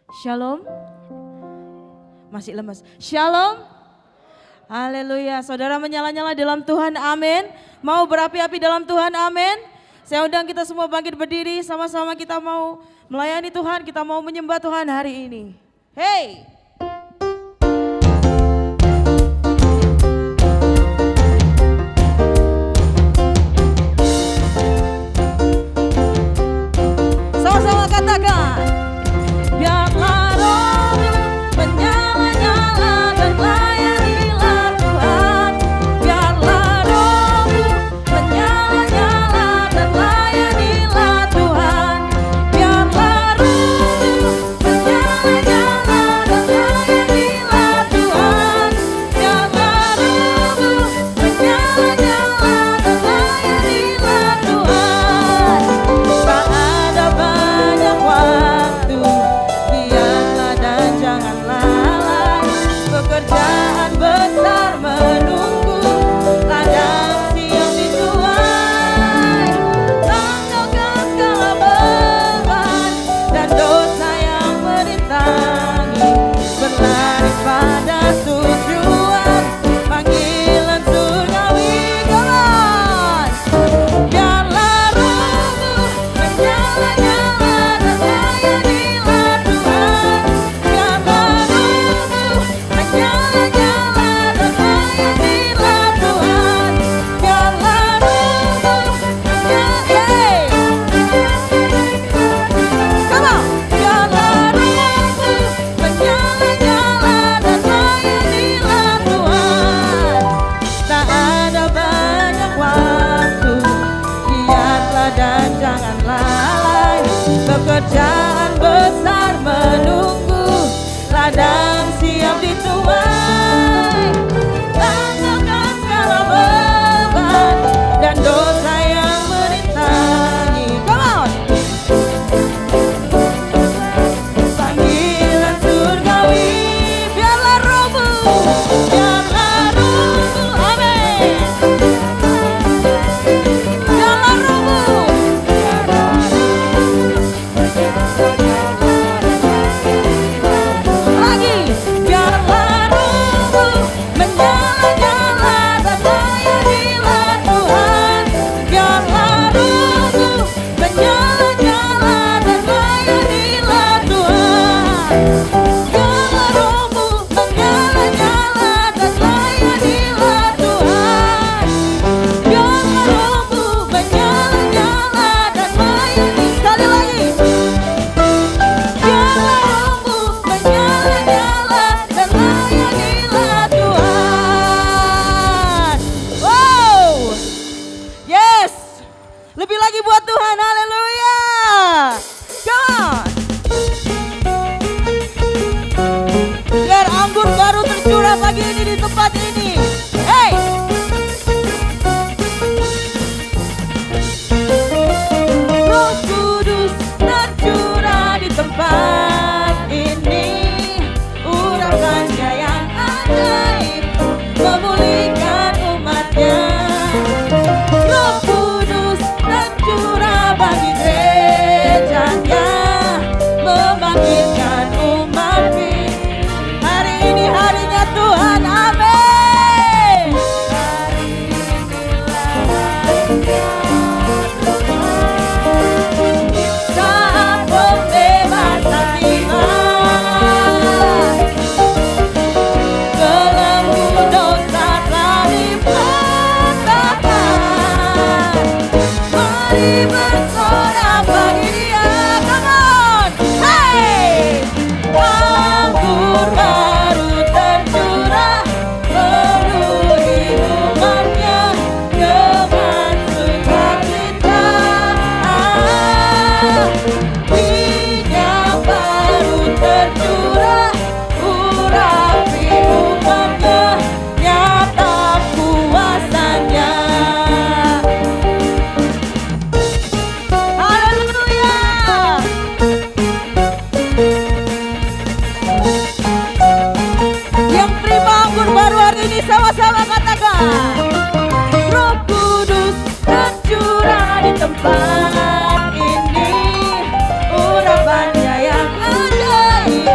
Shalom. Masih lemas. Shalom. Haleluya. Saudara menyala-nyala dalam Tuhan, amin. Mau berapi-api dalam Tuhan, amin. Saya undang kita semua bangkit berdiri, sama-sama kita mau melayani Tuhan, kita mau menyembah Tuhan hari ini. Hey! Sama-sama katakan, biarlah roh menyala-nyala dan layanilah Tuhan. Biarlah roh menyala-nyala dan layanilah Tuhan. Biarlah roh menyala-nyala dan layanilah Tuhan. Biarlah roh menyala-nyala dan layanilah Tuhan. Tak ada banyak waktu, biarlah dan jangan lalai. Pekerjaan besar menunggu, ladang siap dituai. Tanggalkan segala beban dan dosa yang merintangi. Berlari pada tujuan, panggilan surgawi kawan. Biarlah rohmu menyala-nyala dan layanilah Tuhan. Biarlah rohmu menyala-nyala dan layanilah Tuhan. Biarlah rohmu Come on. Biarlah rohmu menyala-nyala dan layanilah Tuhan. Tak ada banyak waktu, giatlah dan jangan lalai. Pekerjaan besar menunggu, ladang siap dituai. Tanggalkan segala beban dan dosa yang merintangi. Come on. Panggilan surgawi, biarlah rohmu, amin. Biarlah rohmu, lagi. Biarlah rohmu menyala-nyala dan layanilah Tuhan. Biarlah rohmu menyala-nyala dan layanilah Tuhan. Biarlah rohmu menyala-nyala dan layanilah Tuhan. Biarlah rohmu menyala-nyala dan layani. Sekali lagi. Biarlah rohmu menyala-nyala dan layanilah Tuhan. Wow. Yes. Lebih lagi buat Tuhan. Haleluya. Come on. Biar anggur baru tercurah pagi ini di tempat ini. Hey. Roh Kudus tercurah di tempat ini. Urapannya yang ajaib memulihkan umatnya. Roh Kudus tercurah bagi gerejanya, membangkitkan umat-Nya. Hari ini harinya Tuhan, amin. Hari inilah harinya saat pembebasan tiba. Belenggu dosa telah dipatahkan. Mari bersorak bagi Dia. Come on. Hey. Anggur baru tercurah, penuhi umat-Nya dengan sukacita. Minyak baru tercurah, urapi umat-Nya, nyata kuasanya. Haleluya. Yang terima anggur baru hari ini sama-sama katakan. Roh Kudus tercurah di tempat ini, urapannya yang ajaib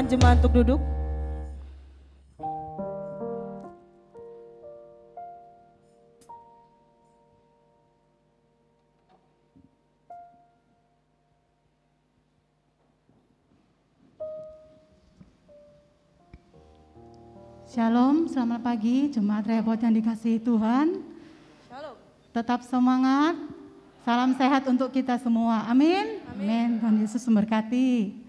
persilahkan jemaat untuk duduk. Shalom, selamat pagi jemaat Rehoboth yang dikasihi Tuhan. Shalom. Tetap semangat, salam sehat untuk kita semua, amin. Amin. Tuhan Yesus memberkati.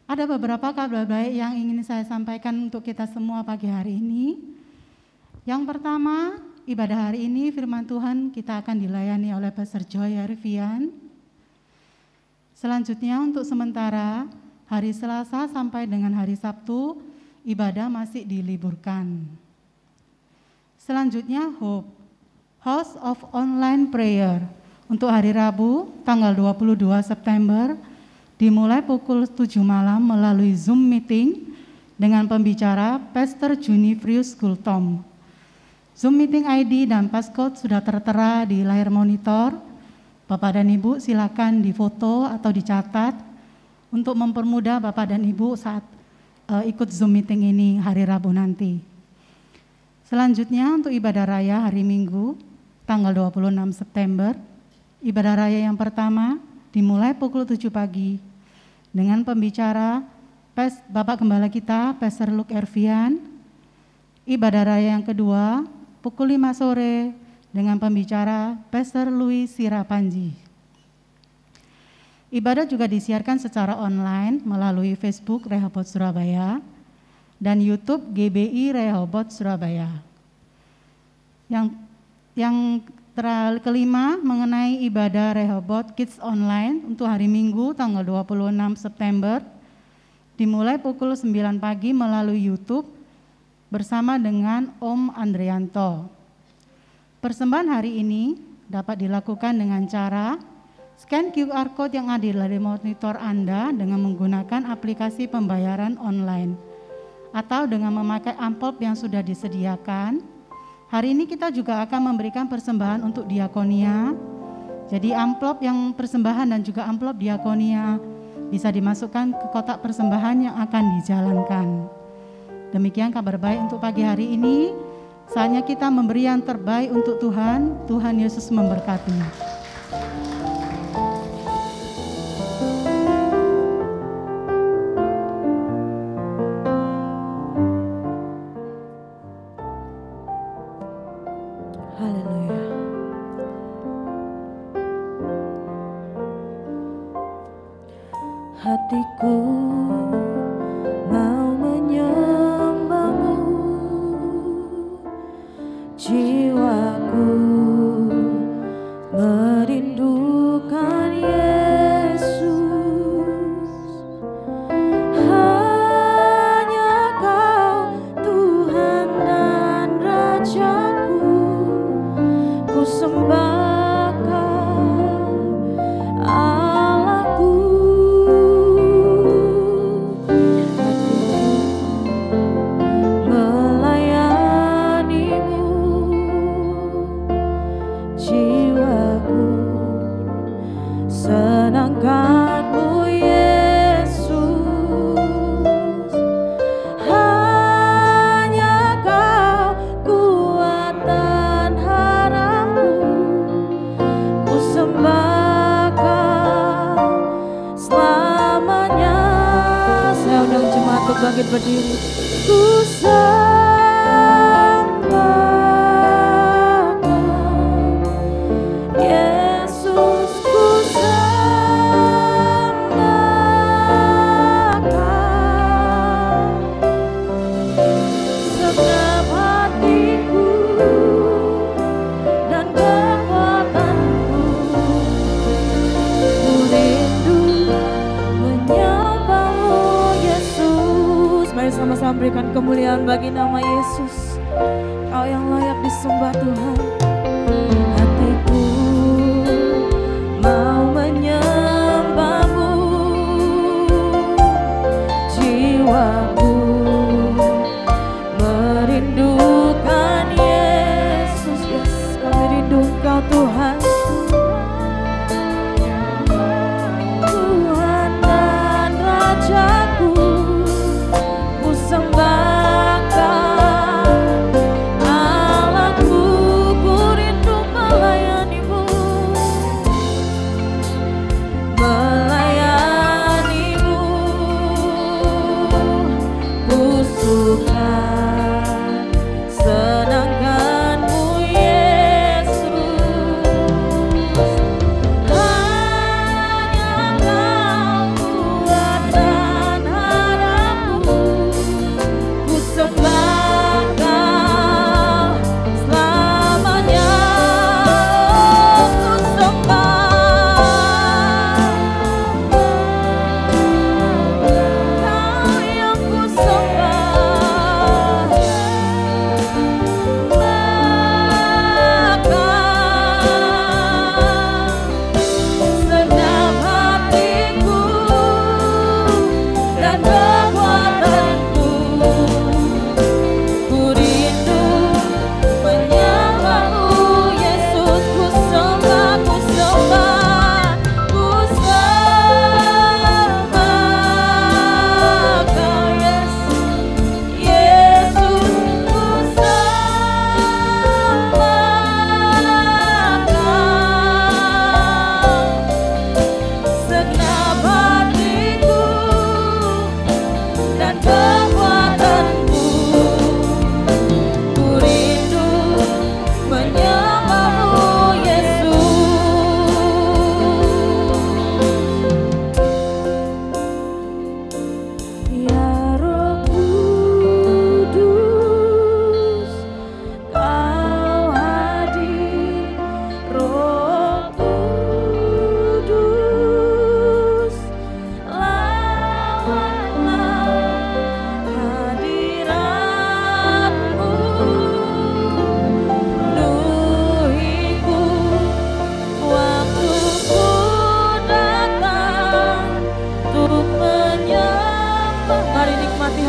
Ada beberapa kabar baik yang ingin saya sampaikan untuk kita semua pagi hari ini. Yang pertama, ibadah hari ini firman Tuhan kita akan dilayani oleh Pastor Joy Arfian. Selanjutnya untuk sementara, hari Selasa sampai dengan hari Sabtu, ibadah masih diliburkan. Selanjutnya House of Online Prayer untuk hari Rabu tanggal 22 September dimulai pukul 7 malam melalui Zoom meeting dengan pembicara Pastor Junifrius Gultom. Zoom meeting ID dan passcode sudah tertera di layar monitor. Bapak dan Ibu silakan difoto atau dicatat untuk mempermudah Bapak dan Ibu saat ikut Zoom meeting ini hari Rabu nanti. Selanjutnya untuk ibadah raya hari Minggu tanggal 26 September. Ibadah raya yang pertama dimulai pukul 7 pagi dengan pembicara Bapak Gembala kita Pastor Luke Ervian. Ibadah raya yang kedua pukul 5 sore dengan pembicara Pastor Louis Sirapanji. Ibadah juga disiarkan secara online melalui Facebook Rehoboth Surabaya dan YouTube GBI Rehoboth Surabaya. Yang kelima mengenai ibadah Rehoboth Kids Online untuk hari Minggu tanggal 26 September dimulai pukul 9 pagi melalui YouTube bersama dengan Om Andrianto. Persembahan hari ini dapat dilakukan dengan cara scan QR Code yang ada di monitor Anda dengan menggunakan aplikasi pembayaran online atau dengan memakai amplop yang sudah disediakan. Hari ini kita juga akan memberikan persembahan untuk diakonia. Jadi amplop yang persembahan dan juga amplop diakonia bisa dimasukkan ke kotak persembahan yang akan dijalankan. Demikian kabar baik untuk pagi hari ini. Saatnya kita memberi yang terbaik untuk Tuhan. Tuhan Yesus memberkati. Hatiku mau menyembahmu, jiwaku merindukan Yesus. Hanya Kau Tuhan dan Rajaku, ku sembah bangkit berdiri. Ku sembah Yesus, ku sembah segenap hatiku dan kekuatanku. Ku rindu menyembahmu Yesus. Mari sama-sama berikan kemuliaan bagi nama Yesus. Kau yang layak disembah Tuhan. Hatiku mau menyembahmu, jiwaku merindukan Yesus. Yes, kami rindu Kau Tuhan. Tuhan dan Rajaku,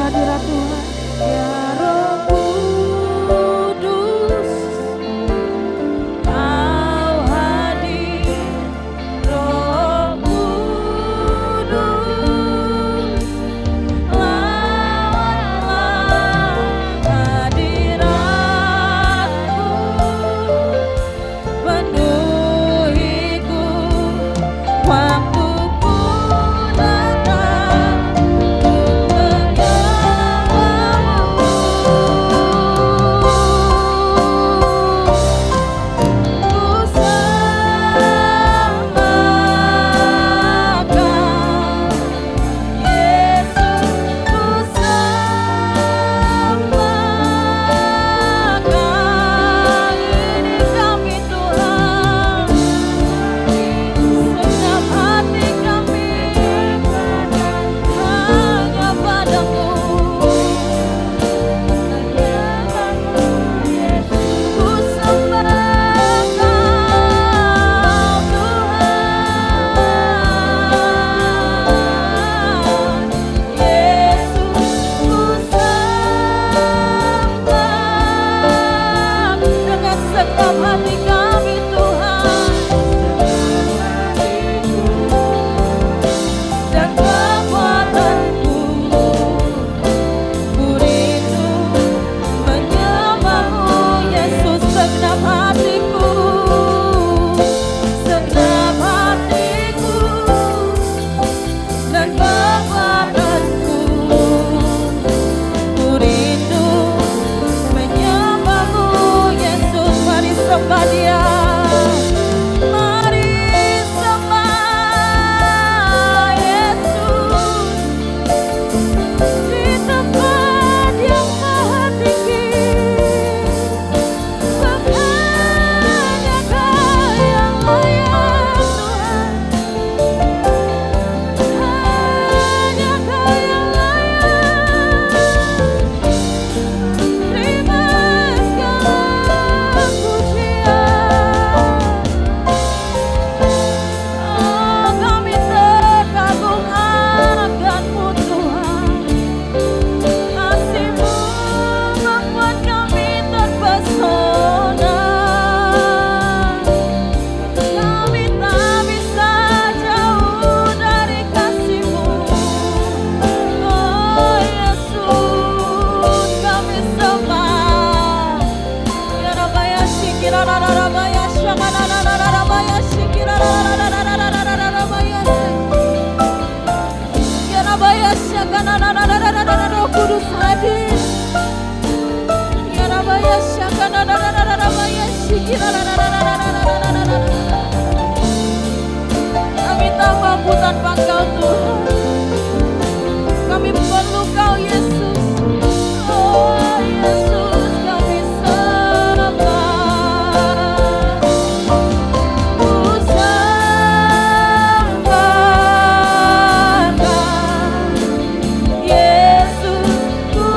hadirat Tuhan. Ya Roh Kudus, Kau hadir. Roh Kudus, lawatlah hadirat-Mu, penuhiku waktuku datang untuk menyembah-Mu. Ku sembahkan Yesus, ku sembahkan. Ini kami Tuhan, segenap hati kami hanya padamu. Ku sembahkan Tuhan Yesus, ku sembah dengan segenap hati kami Tuhan, dan kekuatanku, ku rindu menyembah-Mu Yesus, segenap hatiku, segenap hatiku, dan kekuatanku, ku rindu menyembah-Mu Yesus. Mari sembah Dia, mari sembah Yesus di tempat yang maha tinggi. Hanya Kau yang layak Tuhan, hanya Kau yang layak. Terima segala pujian. Oh, kami terkagum akan-Mu Tuhan. Kasih-Mu membuat kami terpesona. Kami tak bisa jauh dari kasih-Mu. Oh Yesus, kami sembah. Ya Rabaya Shikira Rabaya Shakana Rabaya Shikira Rabaya. Ya Rabaya Shakana Roh Kudus hadir. Ya Rabaya Shakana Rabaya Shikira. Kami tak mampu tanpa Kau Tuhan. Kami perlu Kau Yesus. Oh Yesus, kami sembah. Ku sembahkan Yesus, ku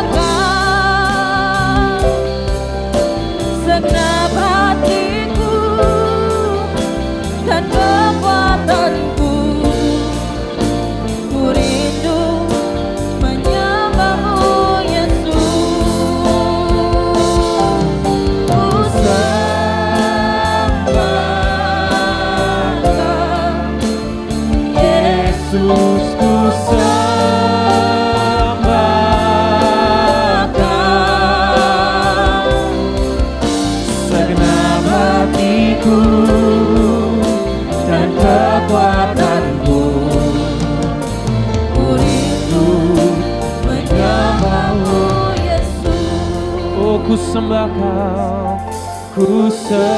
sembahkan segenap hatiku dan kekuatanku. Ku rindu menyembah-Mu Yesus. Ku sembahkan Yesus, ku sembahkan segenap hatiku dan kekuatanku. Ku rindu menyembah-Mu Yesus. Oh, ku sembah Kau, ku sembah.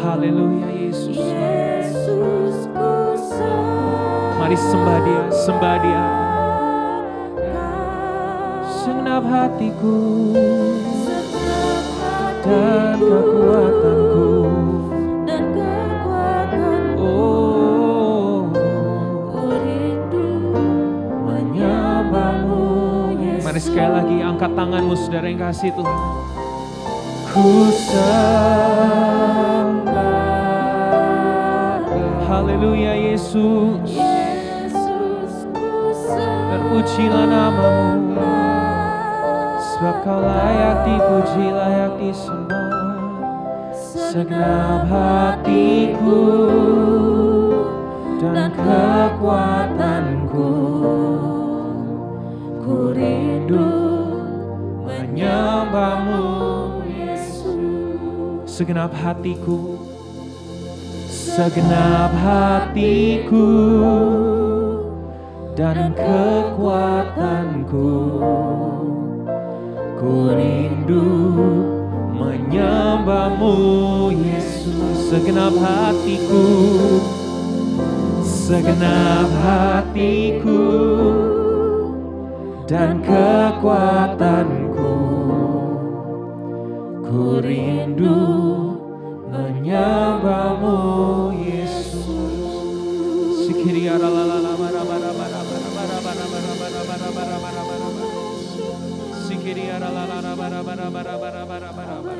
Haleluya Yesus. Yesus, ku Mari sembah Dia, sembah Dia. sembahkan Segenap hatiku segenap hati dan kekuatanku. dan kekuatanku. Oh, Ku rindu menyembah-Mu Yesus. Mari sekali lagi angkat tanganmu saudara yang kasih Tuhan. Ku sembah Haleluya Yesus. Terpujilah namamu, sebab kau layak dipuji, layak disembah. Segenap hatiku dan kekuatanku, ku rindu menyembahmu Yesus. Segenap hatiku, segenap hatiku dan kekuatanku, ku rindu menyembahmu Yesus. Segenap hatiku, segenap hatiku dan kekuatanku, ku rindu menyembahmu Yesus.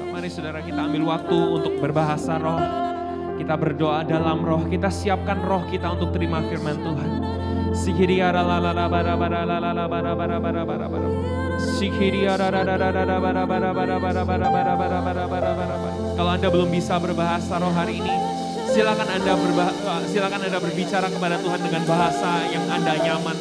Mari saudara kita ambil waktu untuk berbahasa roh. Kita berdoa dalam roh, kita siapkan roh kita untuk terima firman Tuhan. Kalau Anda belum bisa berbahasa roh hari ini, silakan Anda berbicara kepada Tuhan dengan bahasa yang Anda nyaman.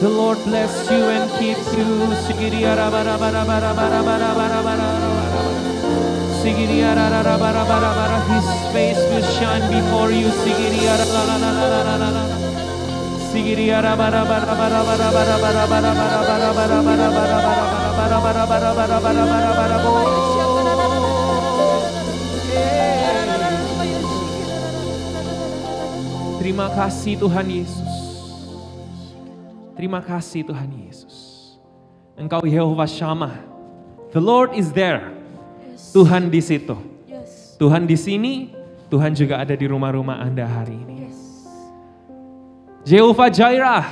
The Lord bless you and keep you. His face will shine before you. Terima kasih Tuhan Yesus. Terima kasih Tuhan Yesus. Engkau Yehovah Shammah. The Lord is there. Tuhan di situ. Tuhan di sini, Tuhan juga ada di rumah-rumah Anda hari ini. Jehovah Jireh,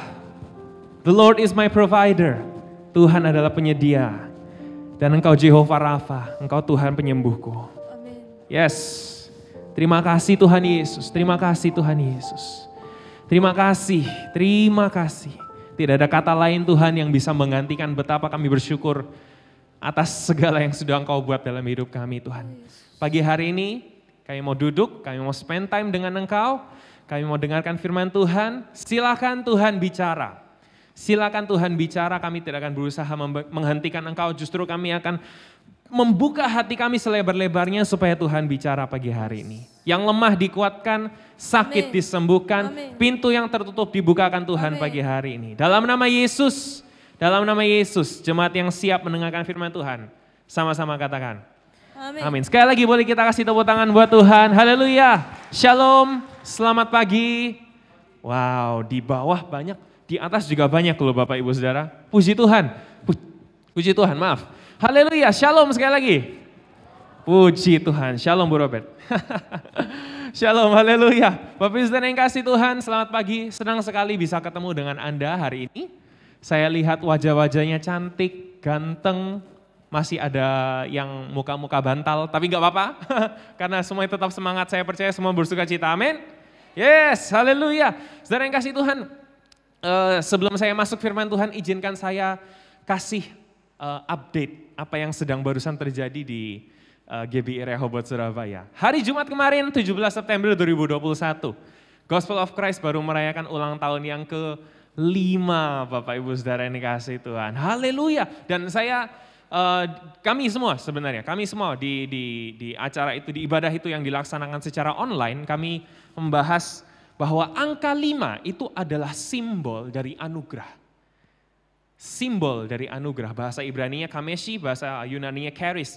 the Lord is my provider. Tuhan adalah penyedia. Dan Engkau Jehovah Rafa, Engkau Tuhan penyembuhku. Yes. Terima kasih Tuhan Yesus, terima kasih Tuhan Yesus. Terima kasih, terima kasih. Tidak ada kata lain Tuhan yang bisa menggantikan betapa kami bersyukur atas segala yang sudah Engkau buat dalam hidup kami Tuhan. Pagi hari ini kami mau duduk, kami mau spend time dengan Engkau. Kami mau dengarkan firman Tuhan, silakan Tuhan bicara. Silakan Tuhan bicara, kami tidak akan berusaha menghentikan Engkau, justru kami akan membuka hati kami selebar-lebarnya supaya Tuhan bicara pagi hari ini. Yang lemah dikuatkan, sakit disembuhkan, pintu yang tertutup dibukakan Tuhan pagi hari ini. Dalam nama Yesus, jemaat yang siap mendengarkan firman Tuhan, sama-sama katakan. Amin. Sekali lagi boleh kita kasih tepuk tangan buat Tuhan. Haleluya. Shalom. Selamat pagi. Wow, di bawah banyak, di atas juga banyak loh Bapak Ibu Saudara. Puji Tuhan. Puji Tuhan, maaf. Haleluya. Shalom sekali lagi. Puji Tuhan. Shalom Bu Robert. Shalom, haleluya. Bapak Ibu Saudara yang kasih Tuhan, selamat pagi. Senang sekali bisa ketemu dengan Anda hari ini. Saya lihat wajah-wajahnya cantik, ganteng. Masih ada yang muka-muka bantal, tapi gak apa-apa. Karena semuanya tetap semangat, saya percaya semua bersuka cita, amin. Yes, haleluya. Saudara yang kasih Tuhan, sebelum saya masuk firman Tuhan, izinkan saya kasih update apa yang sedang barusan terjadi di GBI Rehoboth Surabaya. Hari Jumat kemarin, 17 September 2021, Gospel of Christ baru merayakan ulang tahun yang ke-5, Bapak Ibu Saudara yang dikasih Tuhan. Haleluya. Dan kami semua di acara itu, di ibadah itu yang dilaksanakan secara online, kami membahas bahwa angka 5 itu adalah simbol dari anugerah. Simbol dari anugerah, bahasa Ibraninya kameshi, bahasa Yunaninya charis.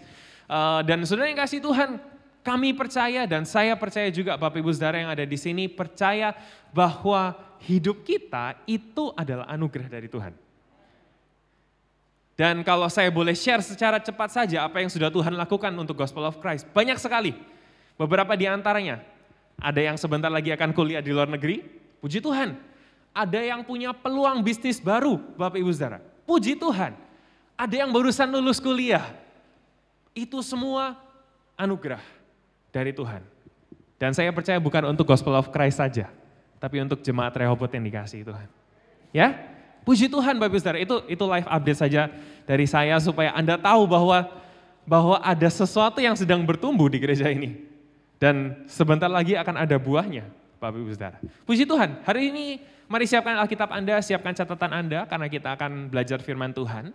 Dan saudara yang kasih Tuhan, kami percaya dan saya percaya juga Bapak Ibu Saudara yang ada di sini percaya bahwa hidup kita itu adalah anugerah dari Tuhan. Dan kalau saya boleh share secara cepat saja apa yang sudah Tuhan lakukan untuk Gospel of Christ. Banyak sekali, beberapa di antaranya. Ada yang sebentar lagi akan kuliah di luar negeri, puji Tuhan. Ada yang punya peluang bisnis baru, Bapak Ibu Saudara, puji Tuhan. Ada yang barusan lulus kuliah, itu semua anugerah dari Tuhan. Dan saya percaya bukan untuk Gospel of Christ saja, tapi untuk jemaat Rehoboth yang dikasihi Tuhan. Ya, puji Tuhan Bapak Ibu Saudara, itu live update saja dari saya supaya Anda tahu bahwa ada sesuatu yang sedang bertumbuh di gereja ini. Dan sebentar lagi akan ada buahnya, Bapak Ibu Saudara. Puji Tuhan, hari ini mari siapkan Alkitab Anda, siapkan catatan Anda, karena kita akan belajar firman Tuhan.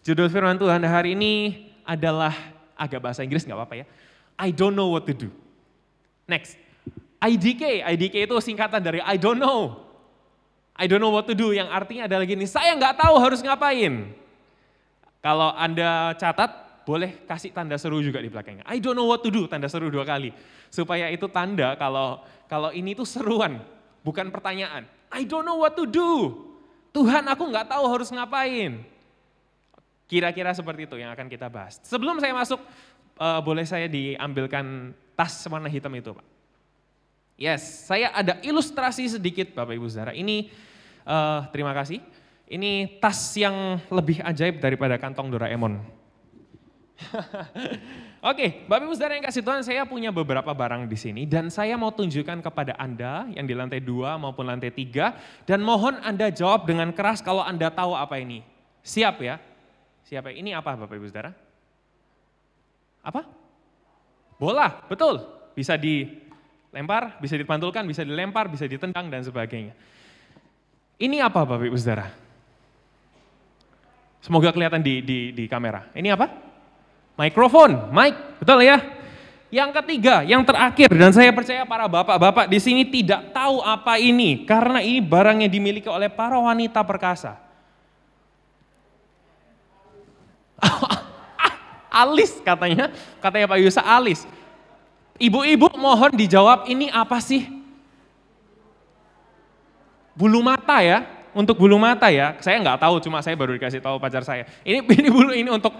Judul firman Tuhan hari ini adalah, agak bahasa Inggris nggak apa-apa ya, I don't know what to do. Next, IDK itu singkatan dari I don't know. I don't know what to do, yang artinya adalah gini, saya nggak tahu harus ngapain. Kalau Anda catat, boleh kasih tanda seru juga di belakangnya. I don't know what to do, tanda seru 2 kali. Supaya itu tanda kalau ini tuh seruan, bukan pertanyaan. I don't know what to do. Tuhan, aku nggak tahu harus ngapain. Kira-kira seperti itu yang akan kita bahas. Sebelum saya masuk, boleh saya diambilkan tas warna hitam itu, Pak? Yes, saya ada ilustrasi sedikit Bapak Ibu Saudara. Ini, terima kasih. Ini tas yang lebih ajaib daripada kantong Doraemon. Oke, Bapak Ibu Saudara yang kasih Tuhan, saya punya beberapa barang di sini dan saya mau tunjukkan kepada Anda yang di lantai 2 maupun lantai 3 dan mohon Anda jawab dengan keras kalau Anda tahu apa ini. Siap ya? Siap ya? Ini apa Bapak Ibu Saudara? Apa? Bola, betul. Bisa dilempar, bisa dipantulkan, bisa dilempar, bisa ditendang dan sebagainya. Ini apa Bapak Ibu Saudara? Semoga kelihatan di kamera. Ini apa? Mikrofon, mic, betul ya? Yang ketiga, yang terakhir, dan saya percaya para bapak-bapak di sini tidak tahu apa ini, karena ini barang yang dimiliki oleh para wanita perkasa. Alis katanya Pak Yusa alis. Ibu-ibu mohon dijawab ini apa sih? Bulu mata ya? Untuk bulu mata ya, saya nggak tahu, cuma saya baru dikasih tahu pacar saya. Ini bulu ini untuk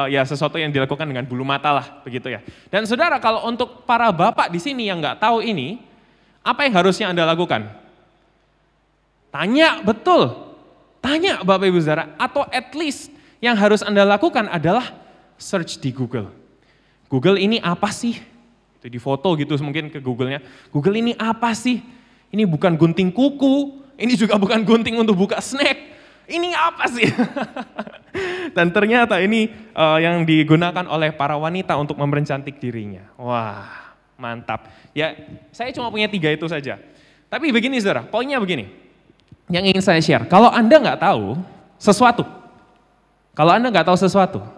ya sesuatu yang dilakukan dengan bulu mata lah, begitu ya. Dan saudara, kalau untuk para bapak di sini yang nggak tahu ini, apa yang harusnya Anda lakukan? Tanya, betul. Tanya Bapak Ibu Saudara, atau at least yang harus Anda lakukan adalah search di Google. Google ini apa sih? Itu di foto gitu mungkin ke Google-nya. Google ini apa sih? Ini bukan gunting kuku. Ini juga bukan gunting untuk buka snack. Ini apa sih? Dan ternyata ini yang digunakan oleh para wanita untuk mempercantik dirinya. Wah, mantap. Ya, saya cuma punya 3 itu saja. Tapi begini saudara, poinnya begini. Yang ingin saya share, kalau Anda nggak tahu sesuatu,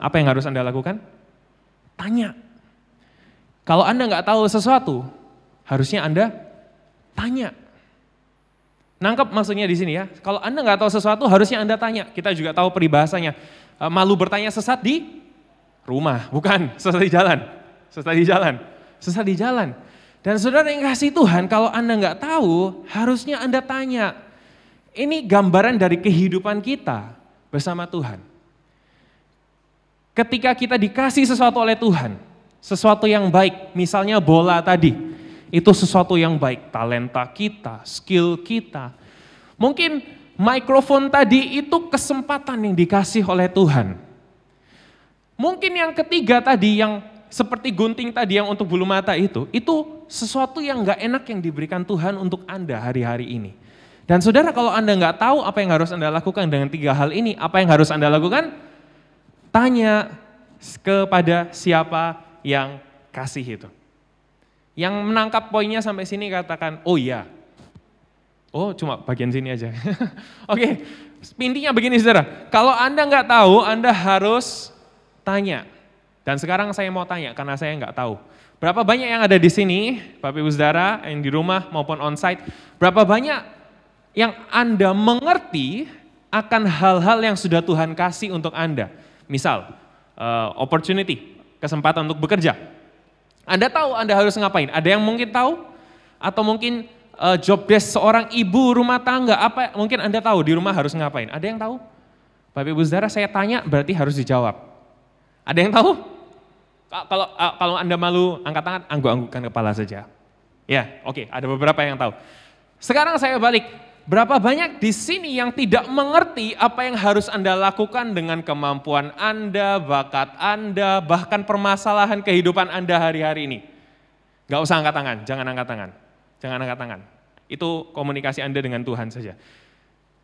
apa yang harus Anda lakukan? Tanya. Kalau Anda nggak tahu sesuatu, harusnya Anda tanya. Nangkep maksudnya di sini ya. Kalau Anda nggak tahu sesuatu, harusnya Anda tanya. Kita juga tahu peribahasanya. Malu bertanya sesat di rumah, bukan sesat di jalan. Sesat di jalan. Dan saudara yang kasih Tuhan, kalau Anda nggak tahu, harusnya Anda tanya. Ini gambaran dari kehidupan kita bersama Tuhan. Ketika kita dikasih sesuatu oleh Tuhan, sesuatu yang baik, misalnya bola tadi, itu sesuatu yang baik, talenta kita, skill kita. Mungkin mikrofon tadi itu kesempatan yang dikasih oleh Tuhan. Mungkin yang ketiga tadi, yang seperti gunting tadi yang untuk bulu mata itu sesuatu yang gak enak yang diberikan Tuhan untuk Anda hari-hari ini. Dan saudara, kalau Anda nggak tahu apa yang harus Anda lakukan dengan 3 hal ini, apa yang harus Anda lakukan? Tanya kepada siapa yang kasih itu. Yang menangkap poinnya sampai sini katakan, oh iya. Oh cuma bagian sini aja. Oke, intinya begini saudara, kalau Anda nggak tahu, Anda harus tanya. Dan sekarang saya mau tanya karena saya nggak tahu. Berapa banyak yang ada di sini, Bapak Ibu Saudara, yang di rumah maupun onsite, berapa banyak yang Anda mengerti akan hal-hal yang sudah Tuhan kasih untuk Anda. Misal, opportunity, kesempatan untuk bekerja. Anda tahu Anda harus ngapain? Ada yang mungkin tahu? Atau mungkin job desk seorang ibu rumah tangga, apa mungkin Anda tahu di rumah harus ngapain? Ada yang tahu? Bapak Ibu Saudara, saya tanya berarti harus dijawab. Ada yang tahu? Kalau Anda malu angkat tangan, angguk-anggukkan kepala saja. Ya, oke, ada beberapa yang tahu. Sekarang saya balik, berapa banyak di sini yang tidak mengerti apa yang harus Anda lakukan dengan kemampuan Anda, bakat Anda, bahkan permasalahan kehidupan Anda hari-hari ini? Gak usah angkat tangan, jangan angkat tangan. Jangan angkat tangan. Itu komunikasi Anda dengan Tuhan saja.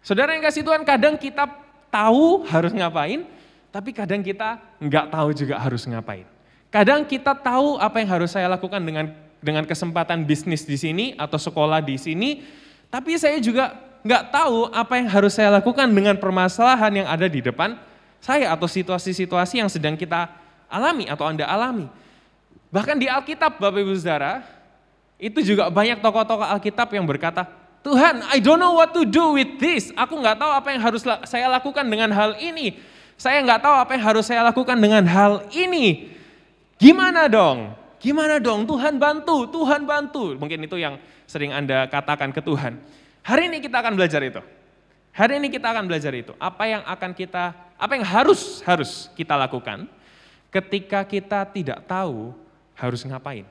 Saudara yang kasih Tuhan, kadang kita tahu harus ngapain, tapi kadang kita nggak tahu juga harus ngapain. Kadang kita tahu apa yang harus saya lakukan dengan kesempatan bisnis di sini atau sekolah di sini, tapi saya juga nggak tahu apa yang harus saya lakukan dengan permasalahan yang ada di depan saya atau situasi-situasi yang sedang kita alami atau Anda alami. Bahkan di Alkitab, Bapak Ibu Saudara, itu juga banyak tokoh-tokoh Alkitab yang berkata, Tuhan, I don't know what to do with this. Aku nggak tahu apa yang harus saya lakukan dengan hal ini. Saya nggak tahu apa yang harus saya lakukan dengan hal ini. Gimana dong? Gimana dong? Tuhan bantu, Tuhan bantu. Mungkin itu yang sering Anda katakan ke Tuhan. Hari ini kita akan belajar itu. Hari ini kita akan belajar itu. Apa yang harus kita lakukan ketika kita tidak tahu harus ngapain.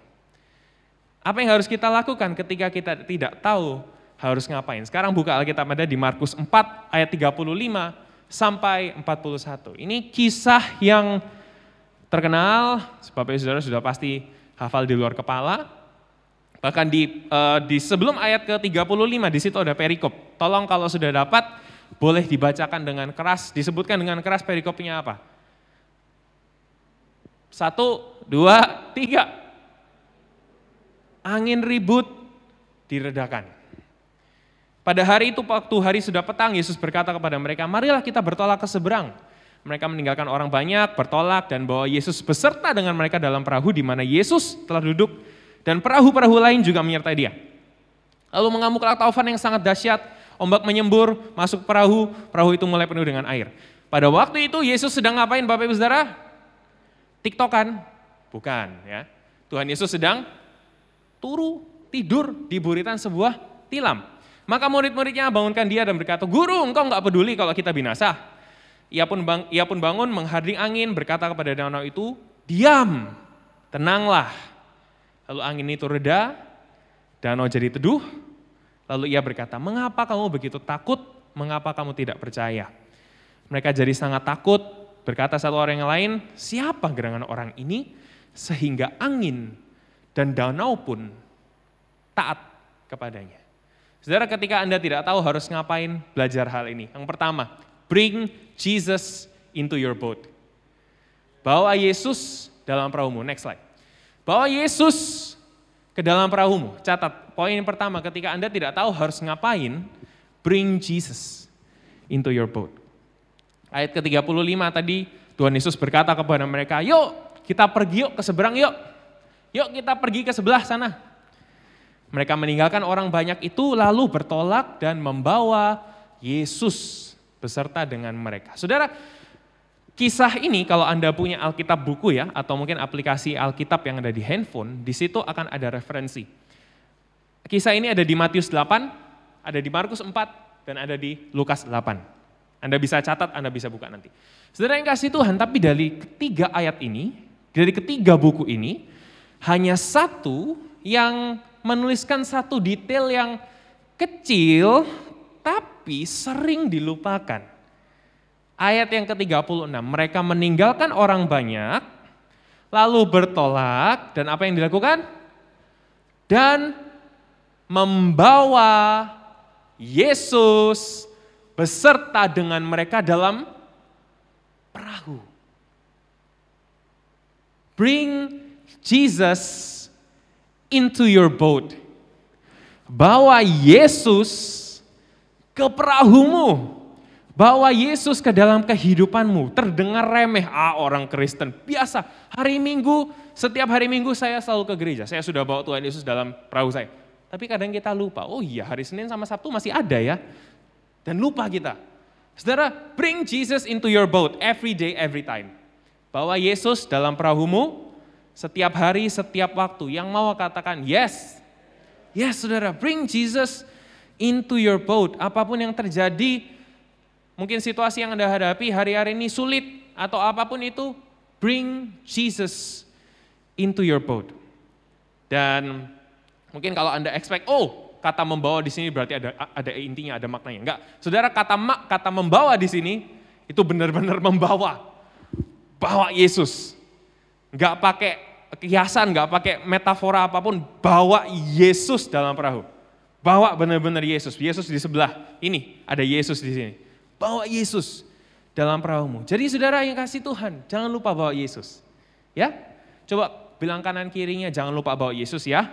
Apa yang harus kita lakukan ketika kita tidak tahu harus ngapain. Sekarang buka Alkitab Anda di Markus 4 ayat 35 sampai 41. Ini kisah yang terkenal, Bapak Saudara sudah pasti hafal di luar kepala. Bahkan di sebelum ayat ke-35 di situ ada perikop. Tolong kalau sudah dapat boleh dibacakan dengan keras, disebutkan dengan keras perikopnya apa? 1, 2, 3. Angin ribut diredakan. Pada hari itu waktu hari sudah petang, Yesus berkata kepada mereka, marilah kita bertolak ke seberang. Mereka meninggalkan orang banyak, bertolak dan bawa Yesus beserta dengan mereka dalam perahu di mana Yesus telah duduk dan perahu-perahu lain juga menyertai dia. Lalu mengamuklah taufan yang sangat dahsyat, ombak menyembur, masuk perahu, perahu itu mulai penuh dengan air. Pada waktu itu Yesus sedang ngapain Bapak Ibu Saudara? TikTokan? Bukan ya. Tuhan Yesus sedang tidur di buritan sebuah tilam. Maka murid-muridnya bangunkan dia dan berkata, Guru, engkau enggak peduli kalau kita binasa. Ia pun bangun menghading angin, berkata kepada danau itu, diam, tenanglah. Lalu angin itu reda, danau jadi teduh. Lalu ia berkata, mengapa kamu begitu takut? Mengapa kamu tidak percaya? Mereka jadi sangat takut, berkata satu orang yang lain, siapa gerangan orang ini? Sehingga angin dan danau pun taat kepadanya. Saudara, ketika Anda tidak tahu harus ngapain, belajar hal ini. Yang pertama, bring Jesus into your boat. Bawa Yesus dalam perahumu. Next slide. Bawa Yesus ke dalam perahumu. Catat, poin yang pertama, ketika Anda tidak tahu harus ngapain, bring Jesus into your boat. Ayat ke-35 tadi, Tuhan Yesus berkata kepada mereka, yuk kita pergi yuk ke seberang yuk. Yuk kita pergi ke sebelah sana. Mereka meninggalkan orang banyak itu lalu bertolak dan membawa Yesus beserta dengan mereka. Saudara, kisah ini kalau Anda punya Alkitab buku ya, atau mungkin aplikasi Alkitab yang ada di handphone, di situ akan ada referensi. Kisah ini ada di Matius 8, ada di Markus 4, dan ada di Lukas 8. Anda bisa catat, Anda bisa buka nanti. Saudara yang kasih Tuhan, tapi dari ketiga ayat ini, dari ketiga buku ini, hanya satu yang menuliskan satu detail yang kecil tapi sering dilupakan. Ayat yang ke-36, mereka meninggalkan orang banyak, lalu bertolak, dan apa yang dilakukan? Dan membawa Yesus beserta dengan mereka dalam perahu. Bring Jesus into your boat. Bawa Yesus ke perahumu. Bawa Yesus ke dalam kehidupanmu. Terdengar remeh, orang Kristen biasa. Hari Minggu, setiap hari Minggu saya selalu ke gereja. Saya sudah bawa Tuhan Yesus dalam perahu saya. Tapi kadang kita lupa, oh iya hari Senin sama Sabtu masih ada ya. Dan lupa kita. Saudara, bring Jesus into your boat every day, every time. Bawa Yesus dalam perahumu. Setiap hari, setiap waktu, yang mau katakan yes. Yes saudara, bring Jesus into your boat. Apapun yang terjadi, mungkin situasi yang Anda hadapi hari-hari ini sulit, atau apapun itu, bring Jesus into your boat. Dan Mungkin kalau Anda expect, oh kata membawa di sini berarti ada intinya, ada maknanya. Enggak, saudara, kata membawa di sini itu benar-benar membawa. Bawa Yesus. Enggak pakai kiasan, enggak pakai metafora apapun, bawa Yesus dalam perahu. Bawa benar-benar Yesus. Yesus di sebelah. Ini ada Yesus di sini. Bawa Yesus dalam perahumu. Jadi saudara yang kasih Tuhan, jangan lupa bawa Yesus. Ya? Coba bilang kanan kirinya, jangan lupa bawa Yesus ya.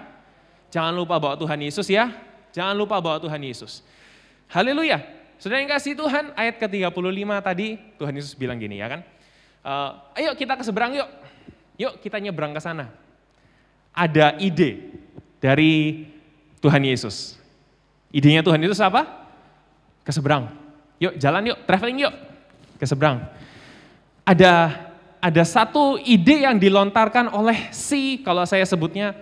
Jangan lupa bawa Tuhan Yesus ya. Jangan lupa bawa Tuhan Yesus. Haleluya. Saudara yang kasih Tuhan, ayat ke-35 tadi Tuhan Yesus bilang gini ya kan. Ayo kita ke seberang yuk. Yuk kita nyebrang ke sana. Ada ide dari Tuhan Yesus. Idenya Tuhan Yesus apa? Ke seberang. Yuk jalan yuk, traveling yuk. Ke seberang. Ada satu ide yang dilontarkan oleh kalau saya sebutnya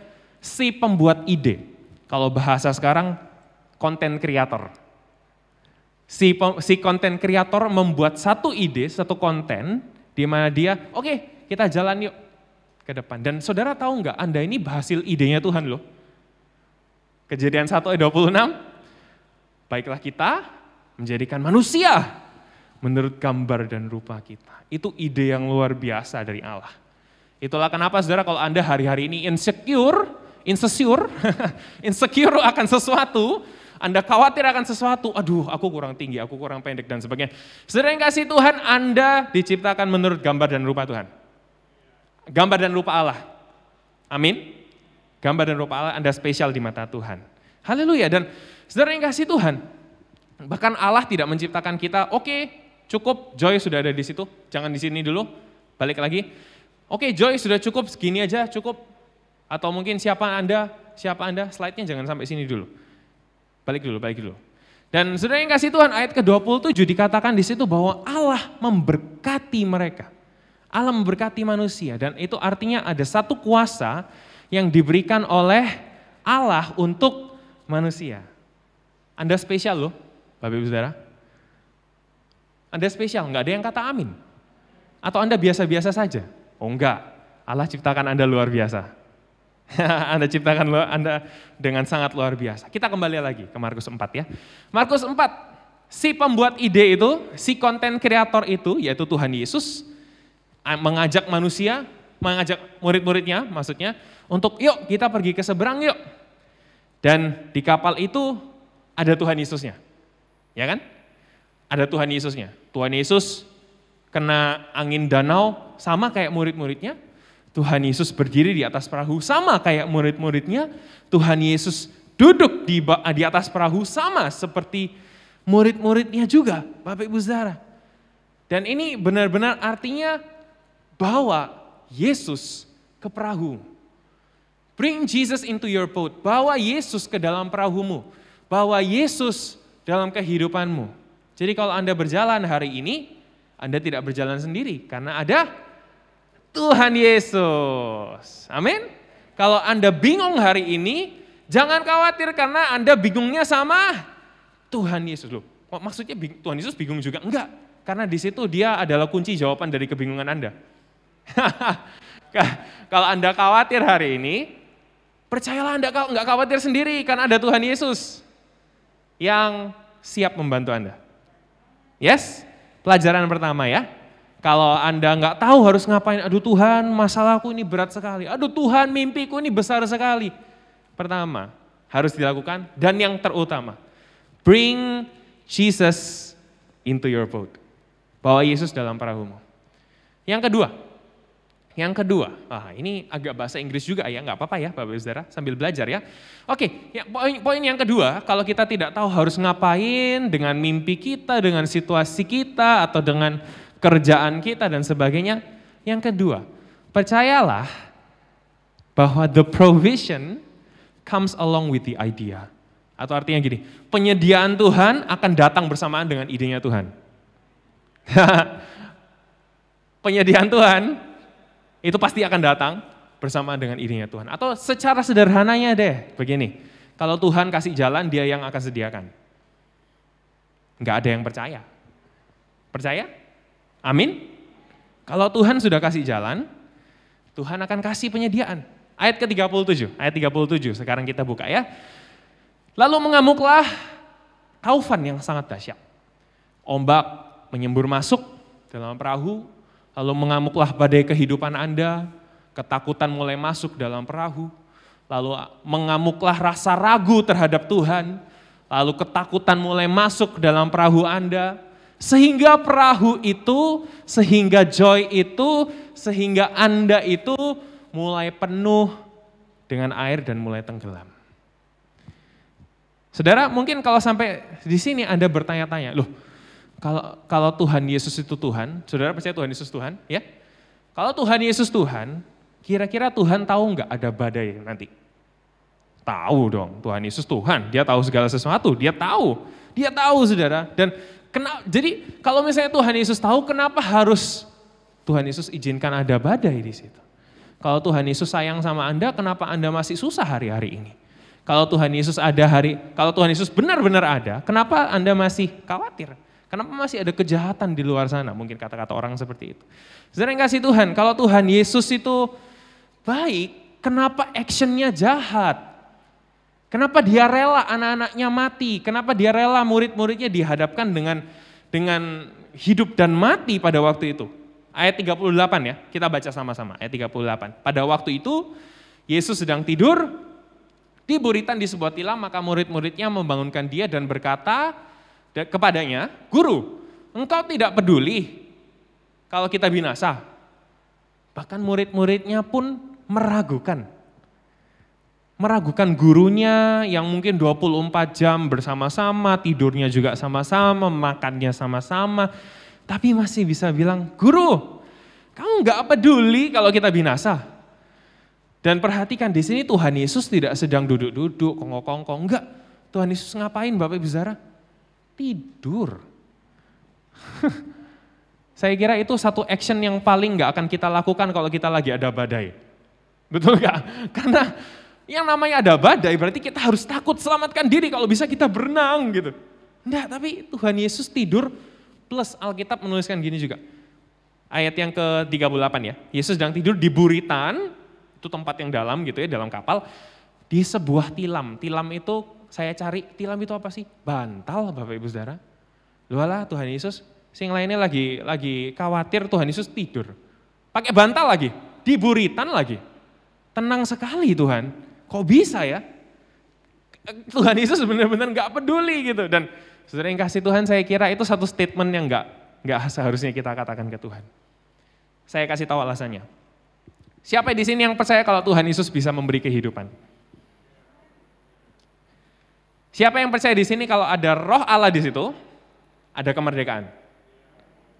si pembuat ide. Kalau bahasa sekarang, content creator. Si content creator membuat satu ide, satu konten, di mana dia, oke, kita jalan yuk ke depan. Dan saudara tahu nggak, Anda ini hasil idenya Tuhan loh. Kejadian 1 ayat 26, baiklah kita menjadikan manusia menurut gambar dan rupa kita. Itu ide yang luar biasa dari Allah. Itulah kenapa saudara kalau Anda hari-hari ini insecure akan sesuatu, Anda khawatir akan sesuatu, aduh aku kurang tinggi, aku kurang pendek dan sebagainya. Saudara yang kasih Tuhan, Anda diciptakan menurut gambar dan rupa Tuhan. Gambar dan rupa Allah. Amin. Gambar dan rupa Allah, Anda spesial di mata Tuhan. Haleluya. Dan saudara yang kasih Tuhan, bahkan Allah tidak menciptakan kita, oke, cukup, Joy sudah ada di situ, jangan di sini dulu, balik lagi. Oke, Joy sudah cukup, segini aja cukup. Atau mungkin siapa Anda, slide-nya jangan sampai sini dulu. Balik dulu. Dan saudara yang kasih Tuhan, ayat ke-27 dikatakan di situ bahwa Allah memberkati mereka. Allah memberkati manusia, dan itu artinya ada satu kuasa yang diberikan oleh Allah untuk manusia. Anda spesial loh, Bapak Ibu Saudara. Anda spesial, nggak ada yang kata amin. Atau Anda biasa-biasa saja? Oh enggak, Allah ciptakan Anda luar biasa. Anda ciptakan Anda dengan sangat luar biasa. Kita kembali lagi ke Markus 4 ya. Markus 4, si pembuat ide itu, si konten kreator itu, yaitu Tuhan Yesus, mengajak manusia, mengajak murid-muridnya maksudnya, untuk yuk kita pergi ke seberang yuk. Dan di kapal itu ada Tuhan Yesusnya. Ya kan? Ada Tuhan Yesusnya. Tuhan Yesus kena angin danau sama kayak murid-muridnya. Tuhan Yesus berdiri di atas perahu sama kayak murid-muridnya. Tuhan Yesus duduk di atas perahu sama seperti murid-muridnya juga, Bapak Ibu Saudara. Dan ini benar-benar artinya bawa Yesus ke perahu. Bring Jesus into your boat. Bawa Yesus ke dalam perahumu. Bawa Yesus dalam kehidupanmu. Jadi kalau Anda berjalan hari ini, Anda tidak berjalan sendiri karena ada Tuhan Yesus. Amin. Kalau Anda bingung hari ini, jangan khawatir karena Anda bingungnya sama Tuhan Yesus. Loh, maksudnya Tuhan Yesus bingung juga? Enggak, karena di situ dia adalah kunci jawaban dari kebingungan Anda. Kalau Anda khawatir hari ini, percayalah Anda enggak khawatir sendiri karena ada Tuhan Yesus yang siap membantu Anda. Yes, pelajaran pertama ya. Kalau Anda nggak tahu harus ngapain, aduh Tuhan masalahku ini berat sekali, aduh Tuhan mimpiku ini besar sekali. Pertama, harus dilakukan dan yang terutama, bring Jesus into your boat. Bawa Yesus dalam perahumu. Yang kedua, ini agak bahasa Inggris juga ya, nggak apa-apa ya Bapak Ibu Saudara, sambil belajar ya. Oke, ya, poin yang kedua, kalau kita tidak tahu harus ngapain dengan mimpi kita, dengan situasi kita, atau dengan kerjaan kita dan sebagainya. Yang kedua, percayalah bahwa the provision comes along with the idea. Atau artinya gini, penyediaan Tuhan akan datang bersamaan dengan idenya Tuhan. Penyediaan Tuhan itu pasti akan datang bersamaan dengan idenya Tuhan. Atau secara sederhananya deh, begini, kalau Tuhan kasih jalan, dia yang akan sediakan. Enggak ada yang percaya. Percaya? Amin. Kalau Tuhan sudah kasih jalan, Tuhan akan kasih penyediaan. Ayat ke-37 sekarang kita buka ya. Lalu mengamuklah taufan yang sangat dahsyat. Ombak menyembur masuk dalam perahu, lalu mengamuklah badai kehidupan Anda, ketakutan mulai masuk dalam perahu, lalu mengamuklah rasa ragu terhadap Tuhan, lalu ketakutan mulai masuk dalam perahu Anda, sehingga perahu itu, sehingga joy itu, sehingga Anda itu mulai penuh dengan air dan mulai tenggelam. Saudara, mungkin kalau sampai di sini Anda bertanya-tanya, loh, kalau Tuhan Yesus itu Tuhan, saudara percaya Tuhan Yesus Tuhan? Ya? Kalau Tuhan Yesus Tuhan, kira-kira Tuhan tahu nggak ada badai nanti? Tahu dong, Tuhan Yesus Tuhan, dia tahu segala sesuatu, dia tahu saudara. Dan jadi kalau misalnya Tuhan Yesus tahu, kenapa harus Tuhan Yesus izinkan ada badai di situ? Kalau Tuhan Yesus sayang sama Anda, kenapa Anda masih susah hari-hari ini? Kalau Tuhan Yesus benar-benar ada, kenapa Anda masih khawatir? Kenapa masih ada kejahatan di luar sana? Mungkin kata-kata orang seperti itu. Saudara yang kasih Tuhan, kalau Tuhan Yesus itu baik, kenapa actionnya jahat? Kenapa dia rela anak-anaknya mati? Kenapa dia rela murid-muridnya dihadapkan dengan hidup dan mati pada waktu itu? Ayat 38 ya, kita baca sama-sama. Ayat 38. Pada waktu itu, Yesus sedang tidur, di buritan di sebuah tilam, maka murid-muridnya membangunkan dia dan berkata kepadanya, "Guru, engkau tidak peduli kalau kita binasa." Bahkan murid-muridnya pun meragukan gurunya yang mungkin 24 jam bersama-sama, tidurnya juga sama-sama, makannya sama-sama, tapi masih bisa bilang, "Guru, kamu enggak peduli kalau kita binasa." Dan perhatikan di sini Tuhan Yesus tidak sedang duduk-duduk, kongko-kongko, enggak. Tuhan Yesus ngapain Bapak Ibu Saudara? Tidur. Saya kira itu satu action yang paling enggak akan kita lakukan kalau kita lagi ada badai. Betul enggak? Karena yang namanya ada badai berarti kita harus takut, selamatkan diri, kalau bisa kita berenang gitu. Enggak, tapi Tuhan Yesus tidur, plus Alkitab menuliskan gini juga. Ayat yang ke-38 ya, Yesus sedang tidur di buritan, itu tempat yang dalam gitu ya, dalam kapal, di sebuah tilam. Tilam itu saya cari, tilam itu apa sih? Bantal Bapak Ibu Saudara. Lualah Tuhan Yesus, sing lainnya lagi khawatir, Tuhan Yesus tidur. Pakai bantal lagi, di buritan lagi. Tenang sekali Tuhan, kok bisa ya? Tuhan Yesus benar-benar gak peduli gitu. Dan saudara yang kasih Tuhan, saya kira itu satu statement yang gak seharusnya kita katakan ke Tuhan. Saya kasih tahu alasannya. Siapa di sini yang percaya kalau Tuhan Yesus bisa memberi kehidupan? Siapa yang percaya di sini kalau ada Roh Allah di situ, ada kemerdekaan?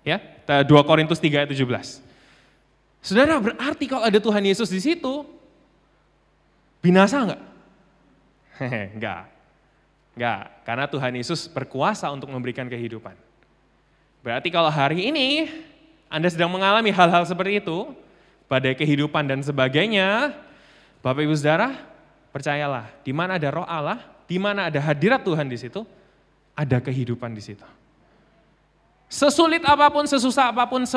Ya, 2 Korintus 3 ayat 17. Saudara, berarti kalau ada Tuhan Yesus di situ, binasa enggak? Enggak, karena Tuhan Yesus berkuasa untuk memberikan kehidupan. Berarti kalau hari ini Anda sedang mengalami hal-hal seperti itu, badai kehidupan dan sebagainya, Bapak Ibu Saudara, percayalah, di mana ada Roh Allah, di mana ada hadirat Tuhan di situ, ada kehidupan di situ. Sesulit apapun, sesusah apapun,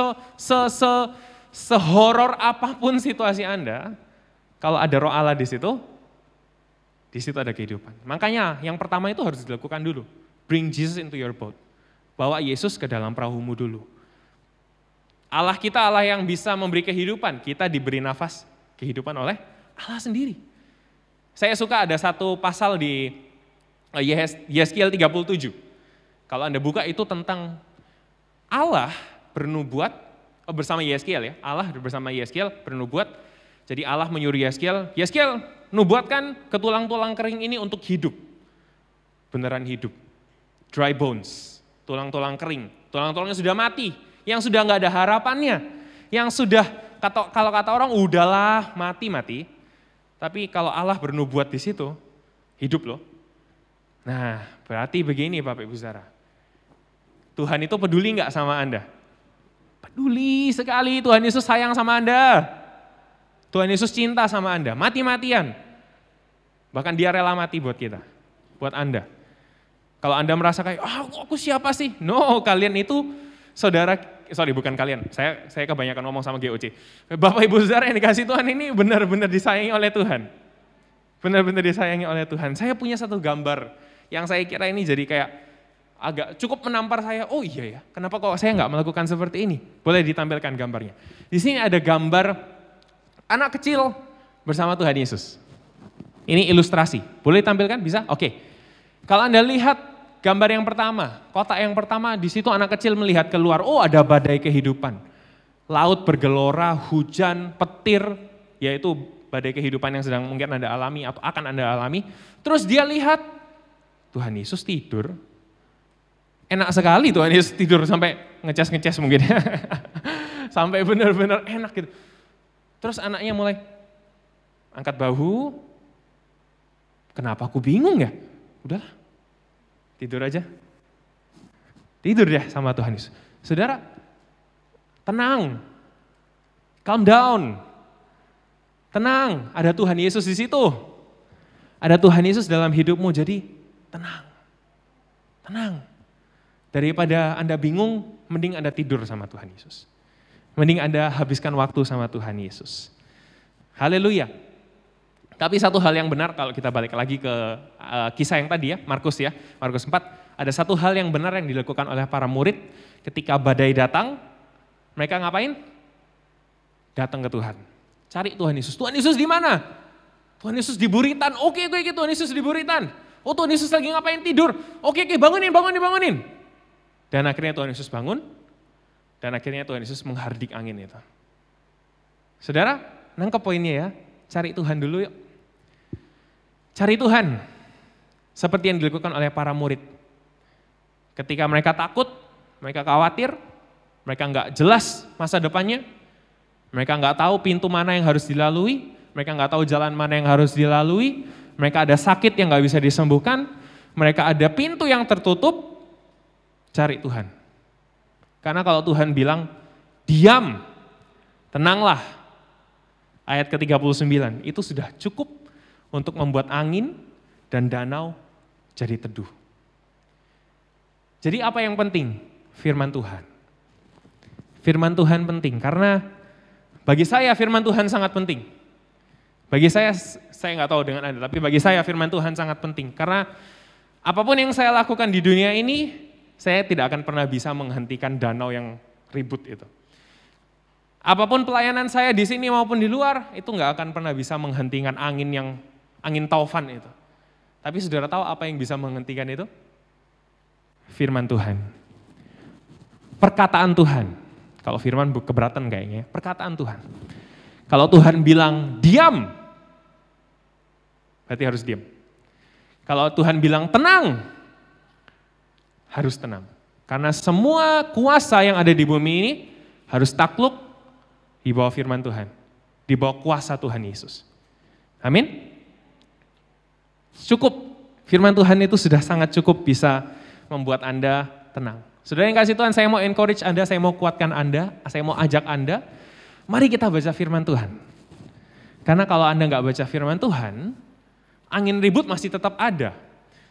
sehoror apapun situasi Anda, kalau ada Roh Allah di situ ada kehidupan. Makanya yang pertama itu harus dilakukan dulu. Bring Jesus into your boat. Bawa Yesus ke dalam perahumu dulu. Allah kita Allah yang bisa memberi kehidupan, kita diberi nafas kehidupan oleh Allah sendiri. Saya suka ada satu pasal di Yeskiel 37. Kalau Anda buka itu tentang Allah bernubuat bersama Yeskiel ya. Allah bersama Yeskiel bernubuat. Jadi Allah menyuruh Yeskiel, "Yeskiel, nubuatkan ke tulang-tulang kering ini untuk hidup." Beneran hidup. Dry bones, tulang-tulang kering. Tulang-tulangnya sudah mati, yang sudah enggak ada harapannya. Yang sudah kalau kata orang udahlah mati. Tapi kalau Allah bernubuat di situ, hidup loh. Nah, berarti begini Bapak Ibu Saudara. Tuhan itu peduli enggak sama Anda? Peduli sekali, Tuhan Yesus sayang sama Anda. Tuhan Yesus cinta sama Anda, mati-matian. Bahkan dia rela mati buat kita, buat Anda. Kalau Anda merasa kayak, aku siapa sih? No, kalian itu saudara bukan kalian, saya kebanyakan ngomong sama GOC. Bapak Ibu Saudara yang dikasih Tuhan ini benar-benar disayangi oleh Tuhan. Benar-benar disayangi oleh Tuhan. Saya punya satu gambar yang saya kira ini jadi kayak agak cukup menampar saya, oh iya ya, kenapa kok saya nggak melakukan seperti ini? Boleh ditampilkan gambarnya. Di sini ada gambar anak kecil bersama Tuhan Yesus. Ini ilustrasi, boleh ditampilkan? Bisa? Oke. Kalau Anda lihat gambar yang pertama, kotak yang pertama, di situ anak kecil melihat keluar, oh ada badai kehidupan. Laut bergelora, hujan, petir, yaitu badai kehidupan yang sedang mungkin Anda alami atau akan Anda alami. Terus dia lihat, Tuhan Yesus tidur. Enak sekali Tuhan Yesus tidur sampai ngeces-ngeces mungkin. Sampai benar-benar enak gitu. Terus anaknya mulai angkat bahu, kenapa aku bingung ya? Udahlah, tidur aja. Tidur deh sama Tuhan Yesus. Saudara, tenang, calm down, tenang. Ada Tuhan Yesus di situ. Ada Tuhan Yesus dalam hidupmu, jadi tenang, tenang. Daripada Anda bingung, mending Anda tidur sama Tuhan Yesus. Mending Anda habiskan waktu sama Tuhan Yesus. Haleluya. Tapi satu hal yang benar kalau kita balik lagi ke kisah yang tadi ya, Markus 4, ada satu hal yang benar yang dilakukan oleh para murid ketika badai datang, mereka ngapain? Datang ke Tuhan. Cari Tuhan Yesus. Tuhan Yesus di mana? Tuhan Yesus di buritan. Oke, Tuhan Yesus di buritan. Oh, Tuhan Yesus lagi ngapain? Tidur. Oke, bangunin. Dan akhirnya Tuhan Yesus bangun, dan akhirnya Tuhan Yesus menghardik angin itu. Saudara, nangkep poinnya ya, cari Tuhan dulu yuk. Cari Tuhan, seperti yang dilakukan oleh para murid. Ketika mereka takut, mereka khawatir, mereka nggak jelas masa depannya, mereka nggak tahu pintu mana yang harus dilalui, mereka nggak tahu jalan mana yang harus dilalui, mereka ada sakit yang nggak bisa disembuhkan, mereka ada pintu yang tertutup, cari Tuhan. Karena kalau Tuhan bilang, diam, tenanglah, ayat ke-39, itu sudah cukup untuk membuat angin dan danau jadi teduh. Jadi apa yang penting? Firman Tuhan. Firman Tuhan penting, karena bagi saya firman Tuhan sangat penting. Bagi saya nggak tahu dengan Anda, tapi bagi saya firman Tuhan sangat penting. Karena apapun yang saya lakukan di dunia ini, saya tidak akan pernah bisa menghentikan danau yang ribut itu. Apapun pelayanan saya di sini maupun di luar, itu nggak akan pernah bisa menghentikan angin taufan itu. Tapi saudara tahu apa yang bisa menghentikan itu? Firman Tuhan. Perkataan Tuhan. Kalau firman keberatan kayaknya, perkataan Tuhan. Kalau Tuhan bilang diam, berarti harus diam. Kalau Tuhan bilang tenang, harus tenang. Karena semua kuasa yang ada di bumi ini harus takluk di bawah firman Tuhan, di bawah kuasa Tuhan Yesus. Amin? Cukup, firman Tuhan itu sudah sangat cukup bisa membuat Anda tenang. Saudara yang kasih Tuhan, saya mau encourage Anda, saya mau kuatkan Anda, saya mau ajak Anda, mari kita baca firman Tuhan. Karena kalau Anda nggak baca firman Tuhan, angin ribut masih tetap ada.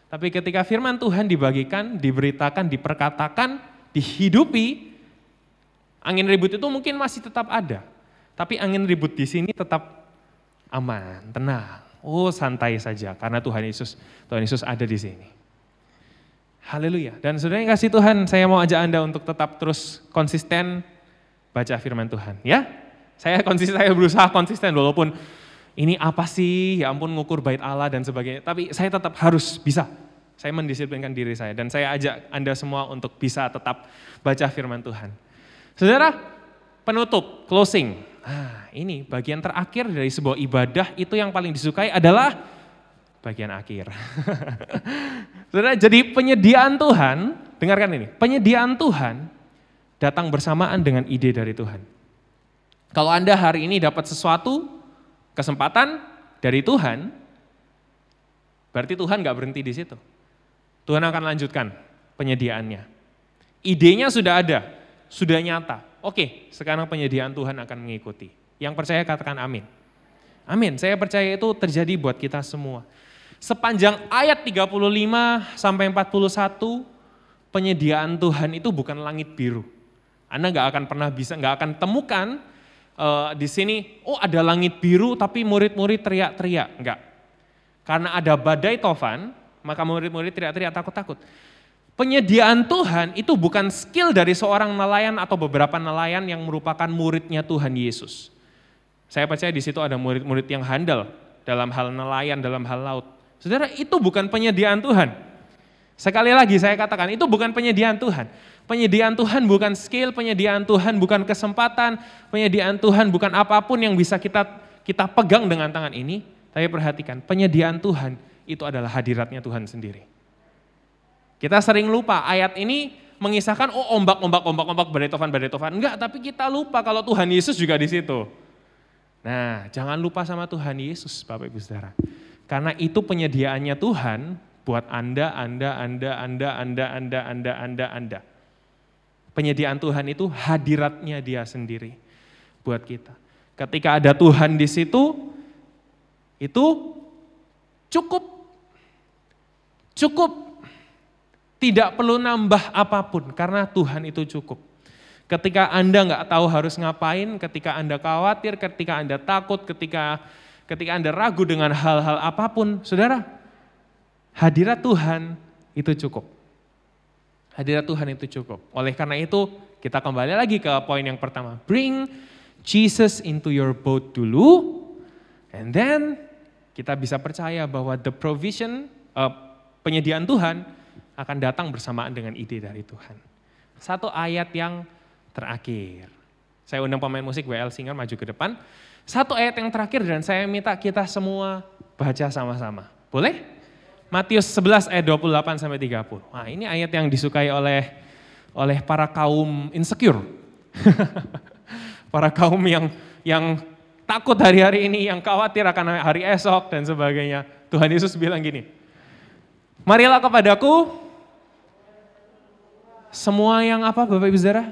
Tapi ketika firman Tuhan dibagikan, diberitakan, diperkatakan, dihidupi, angin ribut itu mungkin masih tetap ada. Tapi angin ribut di sini tetap aman, tenang. Oh, santai saja karena Tuhan Yesus ada di sini. Haleluya. Dan saudara yang kasih Tuhan, saya mau ajak Anda untuk tetap terus konsisten baca firman Tuhan, ya. Saya berusaha konsisten walaupun ini apa sih, ya ampun ngukur bait Allah dan sebagainya. Tapi saya tetap harus bisa. Saya mendisiplinkan diri saya dan saya ajak Anda semua untuk bisa tetap baca firman Tuhan. Saudara, penutup, closing. Nah, ini bagian terakhir dari sebuah ibadah itu yang paling disukai adalah bagian akhir. Saudara, jadi penyediaan Tuhan, dengarkan ini, penyediaan Tuhan datang bersamaan dengan ide dari Tuhan. Kalau Anda hari ini dapat sesuatu, kesempatan dari Tuhan, berarti Tuhan gak berhenti di situ. Tuhan akan lanjutkan penyediaannya. Idenya sudah ada, sudah nyata. Oke, sekarang penyediaan Tuhan akan mengikuti. Yang percaya katakan amin. Amin, saya percaya itu terjadi buat kita semua. Sepanjang ayat 35 sampai 41, penyediaan Tuhan itu bukan langit biru. Anda nggak akan pernah bisa, nggak akan temukan di sini, oh ada langit biru tapi murid-murid teriak-teriak. Enggak. Karena ada badai tofan, maka murid-murid teriak-teriak takut-takut. Penyediaan Tuhan itu bukan skill dari seorang nelayan atau beberapa nelayan yang merupakan muridnya Tuhan Yesus. Saya percaya di situ ada murid-murid yang handal dalam hal nelayan, dalam hal laut. Saudara, itu bukan penyediaan Tuhan. Sekali lagi saya katakan, itu bukan penyediaan Tuhan. Penyediaan Tuhan bukan skill, penyediaan Tuhan bukan kesempatan, penyediaan Tuhan bukan apapun yang bisa kita pegang dengan tangan ini. Tapi perhatikan, penyediaan Tuhan itu adalah hadiratnya Tuhan sendiri. Kita sering lupa ayat ini mengisahkan, oh ombak, badai tofan. Enggak, tapi kita lupa kalau Tuhan Yesus juga di situ. Nah, jangan lupa sama Tuhan Yesus, Bapak Ibu Saudara. Karena itu penyediaannya Tuhan buat Anda. Penyediaan Tuhan itu hadiratnya Dia sendiri buat kita. Ketika ada Tuhan di situ, itu cukup. Tidak perlu nambah apapun karena Tuhan itu cukup. Ketika Anda nggak tahu harus ngapain, ketika Anda khawatir, ketika Anda takut, ketika Anda ragu dengan hal-hal apapun, saudara, hadirat Tuhan itu cukup. Hadirat Tuhan itu cukup. Oleh karena itu, kita kembali lagi ke poin yang pertama. Bring Jesus into your boat dulu, and then kita bisa percaya bahwa the provision, penyediaan Tuhan akan datang bersamaan dengan ide dari Tuhan. Satu ayat yang terakhir. Saya undang pemain musik WL Singer maju ke depan. Satu ayat yang terakhir dan saya minta kita semua baca sama-sama. Boleh? Matius 11 ayat 28 sampai 30. Nah, ini ayat yang disukai oleh para kaum insecure. Para kaum yang takut hari-hari ini, yang khawatir akan hari esok dan sebagainya. Tuhan Yesus bilang gini, marilah kepadaku semua yang apa Bapak Ibu Saudara?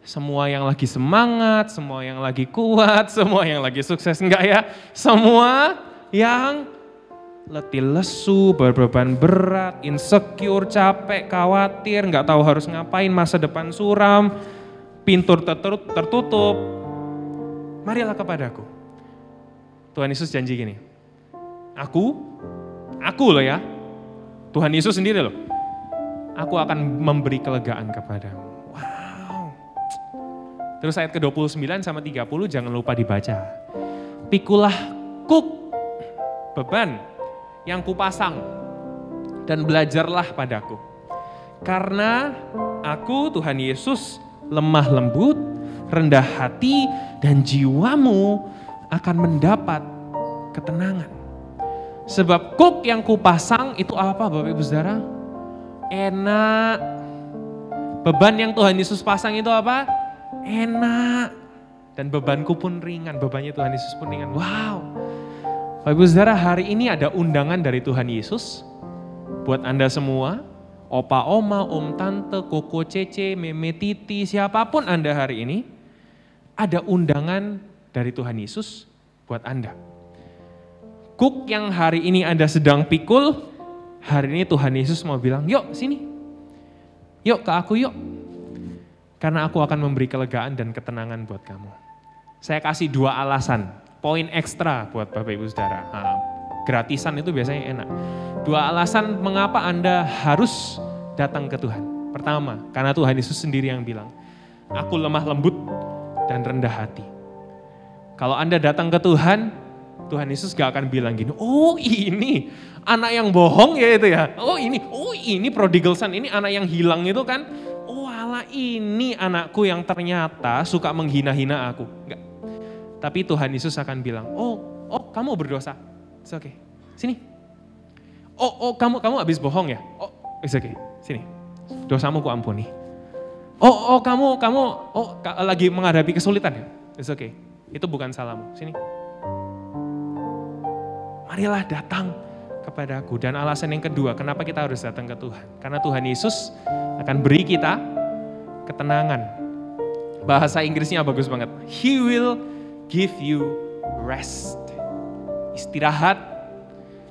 Semua yang lagi semangat, semua yang lagi kuat, semua yang lagi sukses, enggak ya? Semua yang letih lesu, berbeban berat, insecure, capek, khawatir, enggak tahu harus ngapain, masa depan suram, pintu tertutup. Marilah kepadaku. Tuhan Yesus janji gini, aku loh ya, Tuhan Yesus sendiri loh, aku akan memberi kelegaan kepadamu. Wow. Terus ayat ke-29 sama 30 jangan lupa dibaca. Pikulah kuk, beban yang kupasang, dan belajarlah padaku. Karena aku Tuhan Yesus lemah lembut, rendah hati, dan jiwamu akan mendapat ketenangan. Sebab kuk yang kupasang itu apa Bapak Ibu Saudara? Enak. Beban yang Tuhan Yesus pasang itu apa? Enak. Dan bebanku pun ringan, bebannya Tuhan Yesus pun ringan. Wow. Bapak Ibu Saudara, hari ini ada undangan dari Tuhan Yesus buat Anda semua. Opa, oma, om, tante, koko, cece, meme, titi, siapapun Anda hari ini. Ada undangan dari Tuhan Yesus buat Anda. Kuk yang hari ini Anda sedang pikul, hari ini Tuhan Yesus mau bilang, yuk sini. Yuk ke aku yuk. Karena aku akan memberi kelegaan dan ketenangan buat kamu. Saya kasih 2 alasan, poin ekstra buat Bapak Ibu Saudara. Nah, gratisan itu biasanya enak. 2 alasan mengapa Anda harus datang ke Tuhan. Pertama, karena Tuhan Yesus sendiri yang bilang, aku lemah lembut dan rendah hati. Kalau Anda datang ke Tuhan, Tuhan Yesus gak akan bilang gini, oh ini anak yang bohong ya itu ya. Oh ini prodigal son, ini anak yang hilang itu kan. Oh alah ini anakku yang ternyata suka menghina-hina aku. Enggak. Tapi Tuhan Yesus akan bilang, oh kamu berdosa. It's okay. Sini. Oh kamu habis bohong ya? Oh it's okay. Sini. Dosamu ku ampuni. Kamu lagi menghadapi kesulitan ya? It's okay. Itu bukan salahmu. Sini. Marilah datang kepadaku. Dan alasan yang kedua, kenapa kita harus datang ke Tuhan? Karena Tuhan Yesus akan beri kita ketenangan. Bahasa Inggrisnya bagus banget. He will give you rest. Istirahat.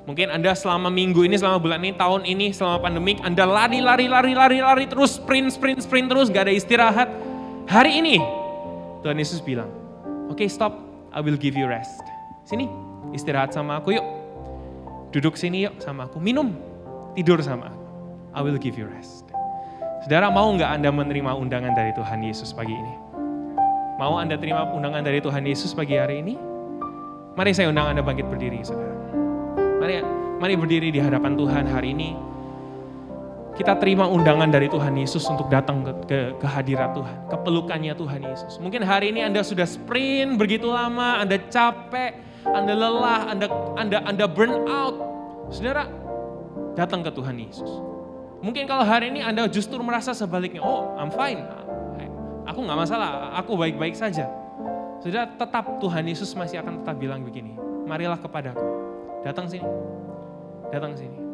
Mungkin Anda selama minggu ini, selama bulan ini, tahun ini, selama pandemik, Anda lari terus, sprint terus, gak ada istirahat. Hari ini Tuhan Yesus bilang, oke, stop, I will give you rest. Sini, istirahat sama aku yuk. Duduk sini yuk sama aku, minum, tidur sama aku. I will give you rest. Saudara, mau nggak Anda menerima undangan dari Tuhan Yesus pagi ini? Mau Anda terima undangan dari Tuhan Yesus pagi hari ini? Mari saya undang Anda bangkit berdiri, saudara. Mari berdiri di hadapan Tuhan hari ini. Kita terima undangan dari Tuhan Yesus untuk datang ke hadirat Tuhan, ke pelukannya Tuhan Yesus. Mungkin hari ini Anda sudah sprint begitu lama, Anda capek, Anda lelah, Anda burn out. Saudara, datang ke Tuhan Yesus. Mungkin kalau hari ini Anda justru merasa sebaliknya, oh I'm fine, aku gak masalah, aku baik-baik saja. Saudara, tetap Tuhan Yesus masih akan tetap bilang begini, marilah kepadaku, datang sini, datang sini.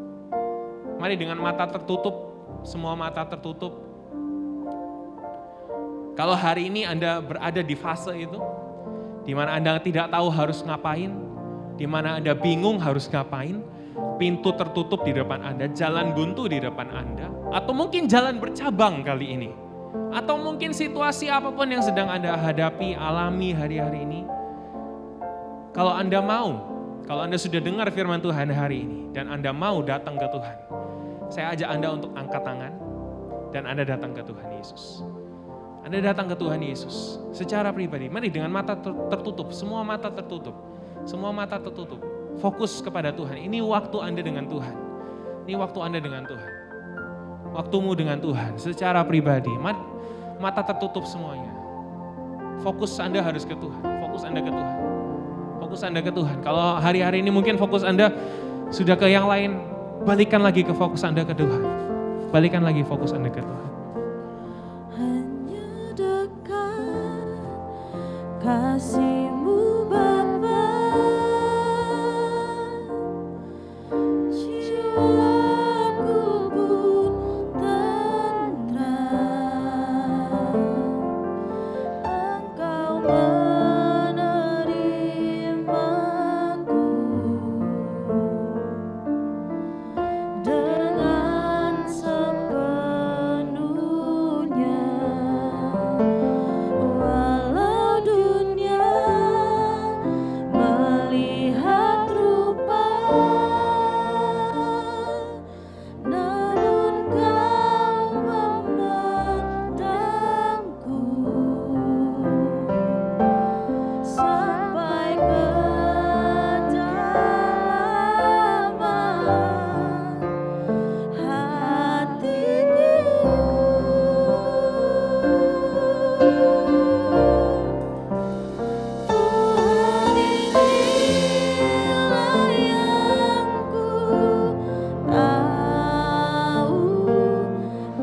Mari dengan mata tertutup, semua mata tertutup. Kalau hari ini Anda berada di fase itu, di mana Anda tidak tahu harus ngapain, di mana Anda bingung harus ngapain, pintu tertutup di depan Anda, jalan buntu di depan Anda, atau mungkin jalan bercabang kali ini, atau mungkin situasi apapun yang sedang Anda hadapi, alami hari-hari ini. Kalau Anda mau, kalau Anda sudah dengar firman Tuhan hari ini, dan Anda mau datang ke Tuhan, saya ajak Anda untuk angkat tangan, dan Anda datang ke Tuhan Yesus. Anda datang ke Tuhan Yesus secara pribadi. Mari dengan mata tertutup, semua mata tertutup. Semua mata tertutup. Fokus kepada Tuhan. Ini waktu Anda dengan Tuhan. Ini waktu Anda dengan Tuhan. Waktumu dengan Tuhan secara pribadi. Mata tertutup semuanya. Fokus Anda harus ke Tuhan. Fokus Anda ke Tuhan. Fokus Anda ke Tuhan. Kalau hari-hari ini mungkin fokus Anda sudah ke yang lain, balikan lagi ke fokus Anda ke Tuhan. Balikan lagi fokus Anda ke Tuhan. Hanya dekat kasih-Mu Bapa, jiwaku pun tentram. Engkau menerimaku dengan sepenuhnya, walau dunia melihat rupa, namun Kau memandangku sampai kedalaman hatiku. Tuhan, inilah yang ku tahu,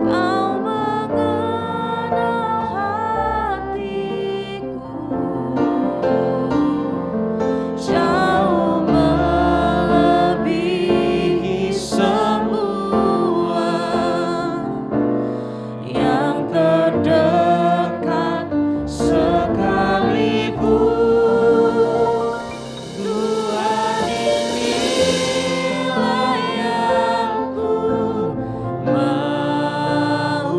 Kau mengenal hatiku jauh melebihi semua yang terdekat sekalipun. Tuhan, inilah yang ku mau,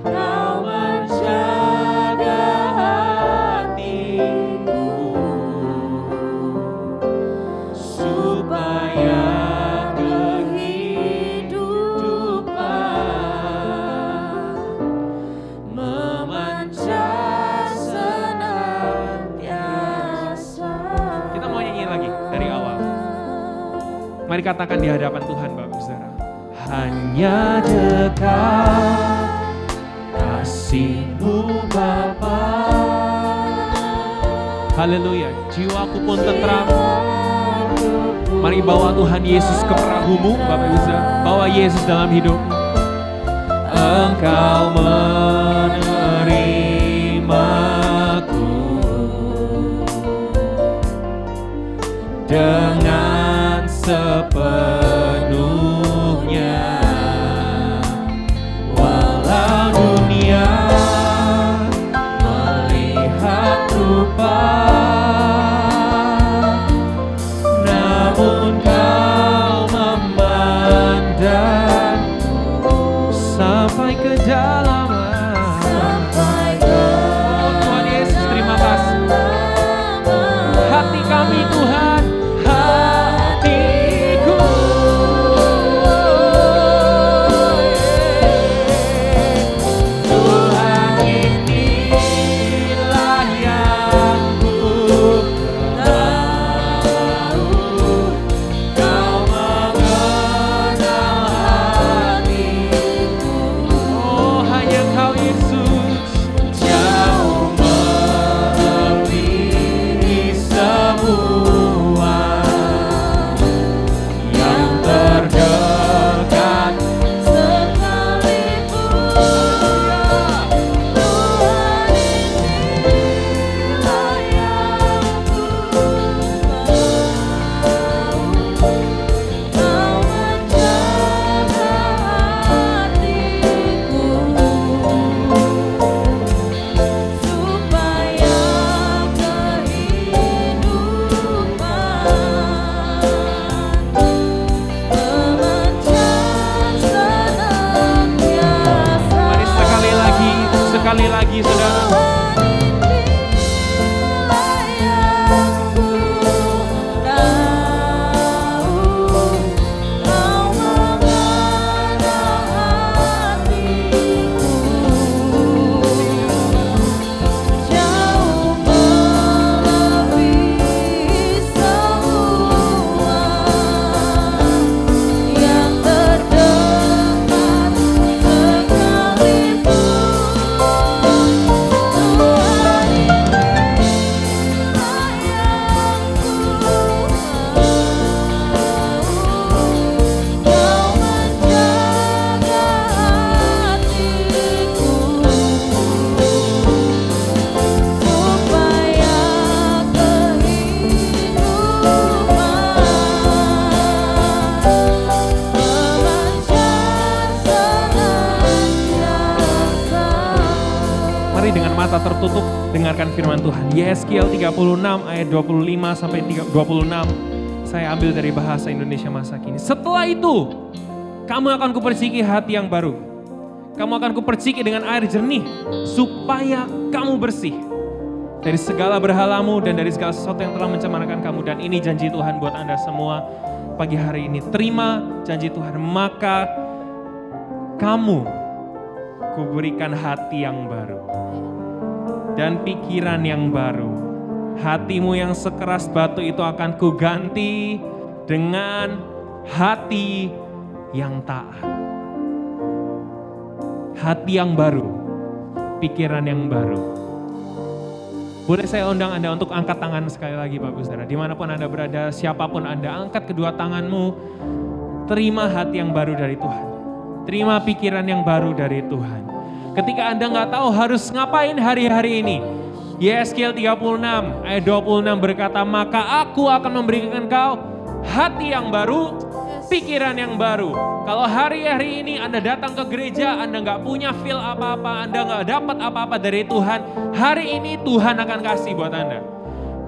Kau menjaga hatiku supaya kehidupan memancar senantiasa. Kita mau nyanyi lagi dari awal. Mari katakan di hadapan Tuhan, Bapak Saudara. Hanya dekat kasih-Mu Bapa. Haleluya, jiwaku pun tentram. Mari bawa Tuhan Yesus ke perahumu, Bapak Ibu Saudara. Bawa Yesus dalam hidup. Engkau menerimaku dengan sepenuhnya, walau dunia melihat rupa, namun Kau memandangku sampai kedalaman. Sampai mata tertutup, dengarkan firman Tuhan. Yeskiel 36 ayat 25 sampai 26. Saya ambil dari bahasa Indonesia masa kini. Setelah itu, kamu akan kuperciki hati yang baru. Kamu akan kuperciki dengan air jernih, supaya kamu bersih dari segala berhalamu dan dari segala sesuatu yang telah mencemarkan kamu. Dan ini janji Tuhan buat Anda semua pagi hari ini. Terima janji Tuhan, maka kamu kuberikan hati yang baru dan pikiran yang baru. Hatimu yang sekeras batu itu akan kuganti dengan hati yang taat. Hati yang baru, pikiran yang baru. Boleh saya undang Anda untuk angkat tangan sekali lagi Bapak Saudara. Dimanapun Anda berada, siapapun Anda, angkat kedua tanganmu. Terima hati yang baru dari Tuhan. Terima pikiran yang baru dari Tuhan. Ketika Anda nggak tahu harus ngapain hari-hari ini. Yeskiel 36 ayat 26 berkata, maka aku akan memberikan engkau hati yang baru, pikiran yang baru. Kalau hari-hari ini Anda datang ke gereja, Anda nggak punya feel apa-apa, Anda nggak dapat apa-apa dari Tuhan, hari ini Tuhan akan kasih buat Anda.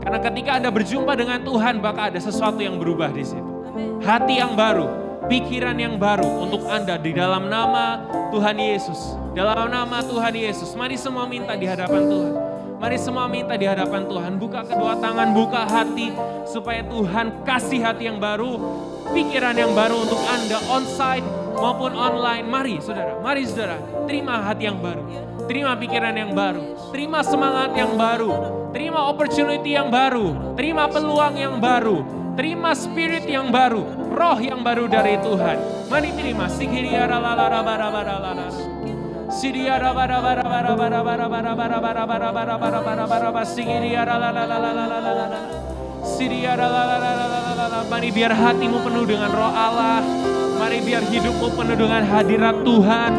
Karena ketika Anda berjumpa dengan Tuhan, bakal ada sesuatu yang berubah di situ. Hati yang baru, pikiran yang baru untuk Anda di dalam nama Tuhan Yesus. Dalam nama Tuhan Yesus, mari semua minta di hadapan Tuhan. Mari semua minta di hadapan Tuhan. Buka kedua tangan, buka hati, supaya Tuhan kasih hati yang baru, pikiran yang baru untuk Anda onsite maupun online. Mari saudara, terima hati yang baru, terima pikiran yang baru, terima semangat yang baru, terima opportunity yang baru, terima peluang yang baru, terima spirit yang baru, roh yang baru dari Tuhan. Mari terima. Mari biar hatimu penuh dengan roh Allah. Mari biar hidupmu penuh dengan hadirat Tuhan.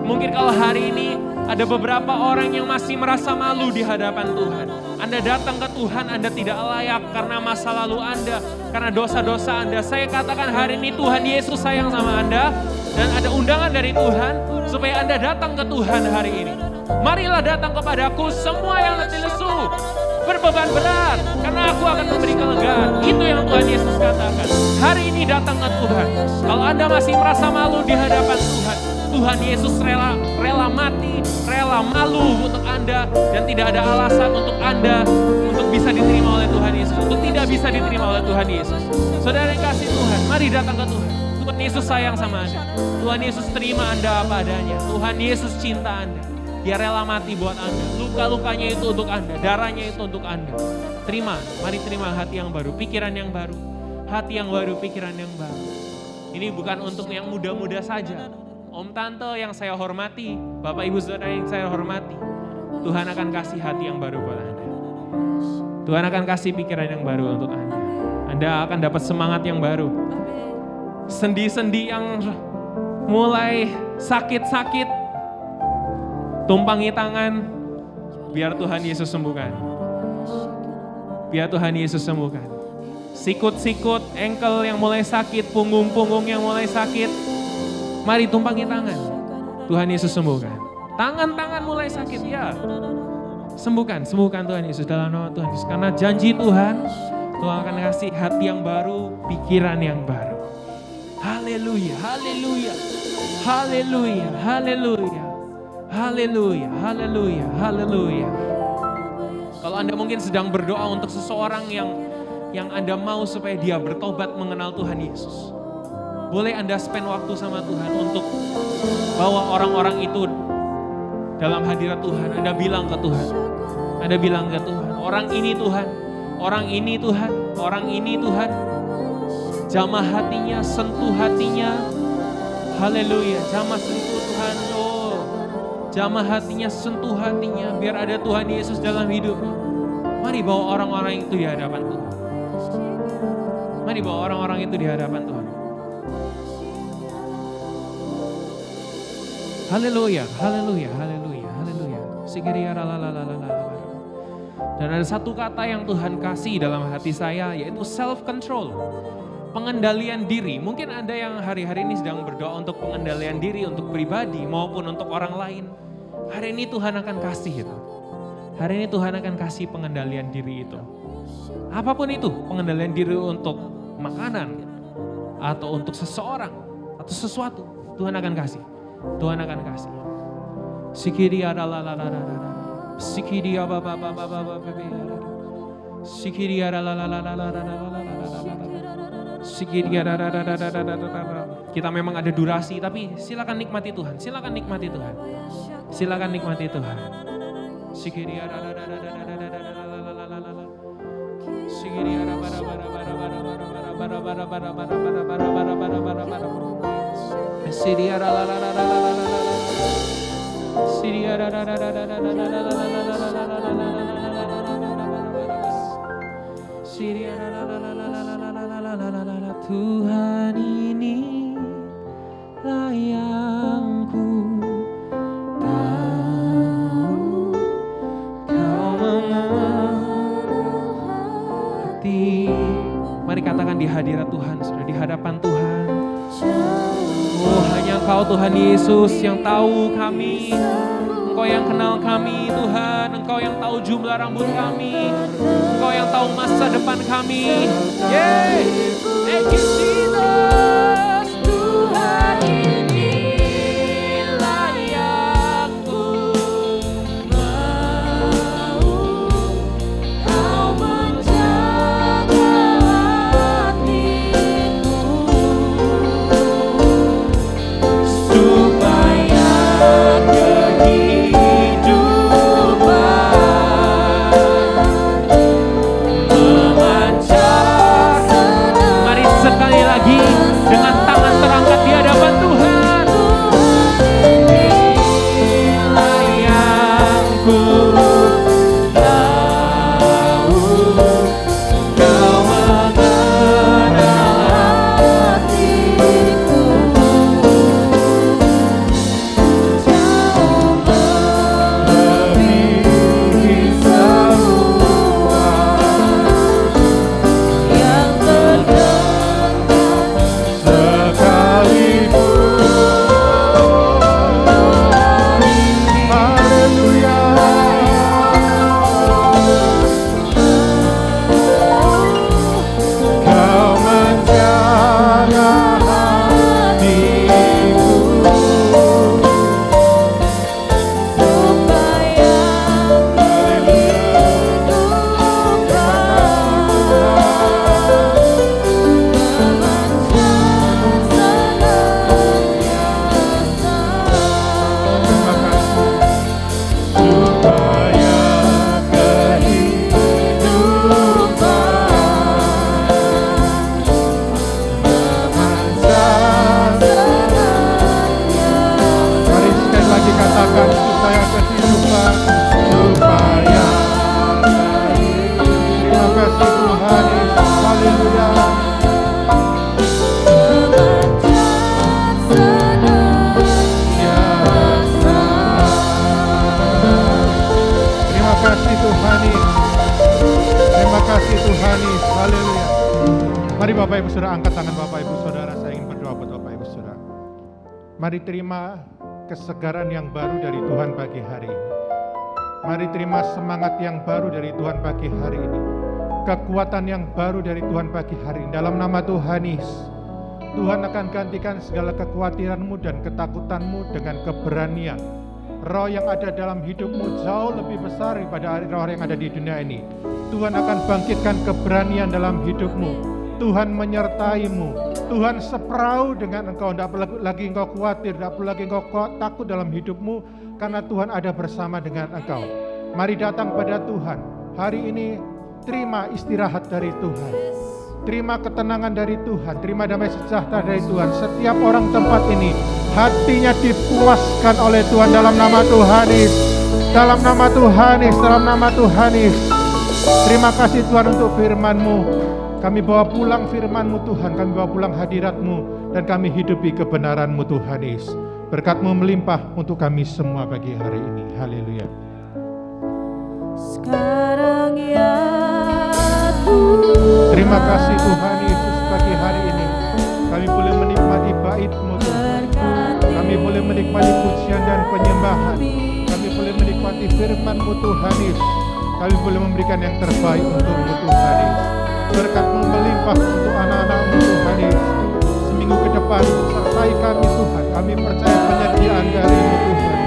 Mungkin kalau hari ini ada beberapa orang yang masih merasa malu di hadapan Tuhan. Anda datang ke Tuhan, Anda tidak layak karena masa lalu Anda, karena dosa-dosa Anda. Saya katakan hari ini Tuhan Yesus sayang sama Anda. Dan ada undangan dari Tuhan supaya Anda datang ke Tuhan hari ini. Marilah datang kepadaku semua yang letih lesu, berbeban berat, karena aku akan memberi kelegaan. Itu yang Tuhan Yesus katakan. Hari ini datang ke Tuhan. Kalau Anda masih merasa malu di hadapan Tuhan, Tuhan Yesus rela mati, rela malu untuk Anda, dan tidak ada alasan untuk Anda untuk bisa diterima oleh Tuhan Yesus, untuk tidak bisa diterima oleh Tuhan Yesus. Saudara yang kasih Tuhan, mari datang ke Tuhan. Tuhan Yesus sayang sama Anda. Tuhan Yesus terima Anda apa adanya. Tuhan Yesus cinta Anda. Dia rela mati buat Anda. Luka-lukanya itu untuk Anda. Darahnya itu untuk Anda. Terima. Mari terima hati yang baru. Pikiran yang baru. Hati yang baru. Pikiran yang baru. Ini bukan untuk yang muda-muda saja. Om Tante yang saya hormati. Bapak Ibu Saudara yang saya hormati. Tuhan akan kasih hati yang baru buat Anda. Tuhan akan kasih pikiran yang baru untuk Anda. Anda akan dapat semangat yang baru. Sendi-sendi yang mulai sakit-sakit, tumpangi tangan, biar Tuhan Yesus sembuhkan. Biar Tuhan Yesus sembuhkan. Sikut-sikut, ankle yang mulai sakit, punggung-punggung yang mulai sakit, mari tumpangi tangan. Tuhan Yesus sembuhkan. Tangan-tangan mulai sakit, ya. Sembuhkan Tuhan Yesus dalam nama Tuhan Yesus. Karena janji Tuhan akan kasih hati yang baru, pikiran yang baru. Haleluya, haleluya, haleluya, haleluya, haleluya, haleluya, haleluya. Kalau Anda mungkin sedang berdoa untuk seseorang yang Anda mau supaya dia bertobat mengenal Tuhan Yesus, boleh Anda spend waktu sama Tuhan untuk bawa orang-orang itu dalam hadirat Tuhan. Anda bilang ke Tuhan, orang ini Tuhan, orang ini Tuhan, orang ini Tuhan. Jamah hatinya, sentuh hatinya. Haleluya, jamah sentuh Tuhan. Oh, jamah hatinya, sentuh hatinya. Biar ada Tuhan Yesus dalam hidupnya. Mari bawa orang-orang itu di hadapan Tuhan. Mari bawa orang-orang itu di hadapan Tuhan. Haleluya, haleluya, haleluya, haleluya. Dan ada satu kata yang Tuhan kasih dalam hati saya, yaitu self-control. Pengendalian diri. Mungkin Anda yang hari-hari ini sedang berdoa untuk pengendalian diri, untuk pribadi maupun untuk orang lain. Hari ini Tuhan akan kasih itu. Hari ini Tuhan akan kasih pengendalian diri itu. Apapun itu, pengendalian diri untuk makanan, atau untuk seseorang, atau sesuatu, Tuhan akan kasih. Tuhan akan kasih. Sikiria Sikiria Sikiria Kita memang ada durasi, tapi silakan nikmati Tuhan. Silakan nikmati Tuhan. Silakan nikmati Tuhan. Sikiria Tuhan ini yang ku tahu, Kau mengerti. Mari katakan di hadirat Tuhan, sudah di hadapan Tuhan. Oh, hanya Engkau Tuhan Yesus yang tahu kami. Engkau yang kenal kami Tuhan. Engkau yang tahu jumlah rambut kami. Engkau yang tahu masa depan kami. Yeay, thank you Jesus. Tuhan inilah yang ku mau. Kau menjaga hatiku supaya dengan tangan terangkat di hadapan Tuhan. Inilah yang ku tahu, Kau mengenal hatiku. Jauh melebihi semua yang Bapak Ibu Saudara, angkat tangan Bapak Ibu Saudara, saya ingin berdoa buat Bapak Ibu Saudara. Mari terima kesegaran yang baru dari Tuhan pagi hari ini. Mari terima semangat yang baru dari Tuhan pagi hari ini. Kekuatan yang baru dari Tuhan pagi hari ini. Dalam nama Tuhan Yesus, Tuhan akan gantikan segala kekhawatiranmu dan ketakutanmu dengan keberanian. Roh yang ada dalam hidupmu jauh lebih besar daripada roh yang ada di dunia ini. Tuhan akan bangkitkan keberanian dalam hidupmu. Tuhan menyertaimu. Tuhan seperau dengan engkau. Tidak perlu lagi engkau khawatir, tidak perlu lagi engkau takut dalam hidupmu, karena Tuhan ada bersama dengan engkau. Mari datang pada Tuhan. Hari ini terima istirahat dari Tuhan. Terima ketenangan dari Tuhan. Terima damai sejahtera dari Tuhan. Setiap orang tempat ini hatinya dipuaskan oleh Tuhan dalam nama Tuhan Yesus. Dalam nama Tuhan Yesus. Dalam nama Tuhan Yesus. Terima kasih Tuhan untuk firman-Mu. Kami bawa pulang firman-Mu Tuhan, kami bawa pulang hadirat-Mu, dan kami hidupi kebenaran-Mu Tuhan Yesus. Berkat-Mu melimpah untuk kami semua pagi hari ini. Haleluya. Sekarang ya terima kasih Tuhan Yesus pagi hari ini. Kami boleh menikmati bait-Mu Tuhan. Kami boleh menikmati pujian dan penyembahan. Kami boleh boleh menikmati firman-Mu Tuhan Yesus. Kami boleh memberikan yang terbaik untuk-Mu Tuhan Yesus. Berkat-Mu melimpah untuk anak-anak-Mu Tuhan Yesus. Seminggu ke depan sertai kami Tuhan. Kami percaya penyediaan dari-Mu Tuhan.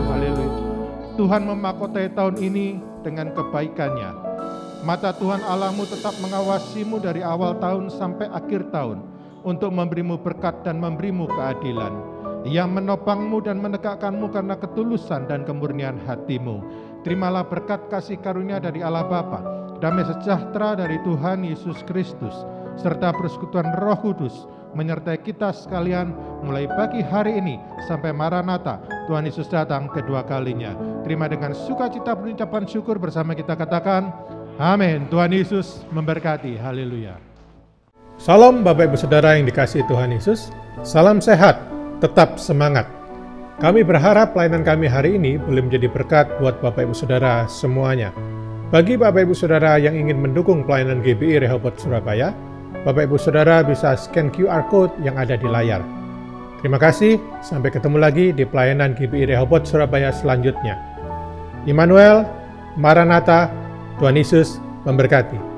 Haleluya. Tuhan memahkotai tahun ini dengan kebaikannya. Mata Tuhan Allahmu tetap mengawasimu dari awal tahun sampai akhir tahun untuk memberimu berkat dan memberimu keadilan, yang menopangmu dan menegakkanmu karena ketulusan dan kemurnian hatimu. Terimalah berkat kasih karunia dari Allah Bapa, damai sejahtera dari Tuhan Yesus Kristus, serta persekutuan Roh Kudus menyertai kita sekalian mulai pagi hari ini sampai Maranatha, Tuhan Yesus datang kedua kalinya. Terima dengan sukacita pengucapan syukur bersama kita katakan, amin. Tuhan Yesus memberkati. Haleluya. Salam Bapak Ibu Saudara yang dikasihi Tuhan Yesus. Salam sehat, tetap semangat. Kami berharap pelayanan kami hari ini boleh menjadi berkat buat Bapak Ibu Saudara semuanya. Bagi Bapak Ibu Saudara yang ingin mendukung pelayanan GBI Rehoboth Surabaya, Bapak Ibu Saudara bisa scan QR Code yang ada di layar. Terima kasih, sampai ketemu lagi di pelayanan GBI Rehoboth Surabaya selanjutnya. Immanuel, Maranatha, Tuhan Yesus memberkati.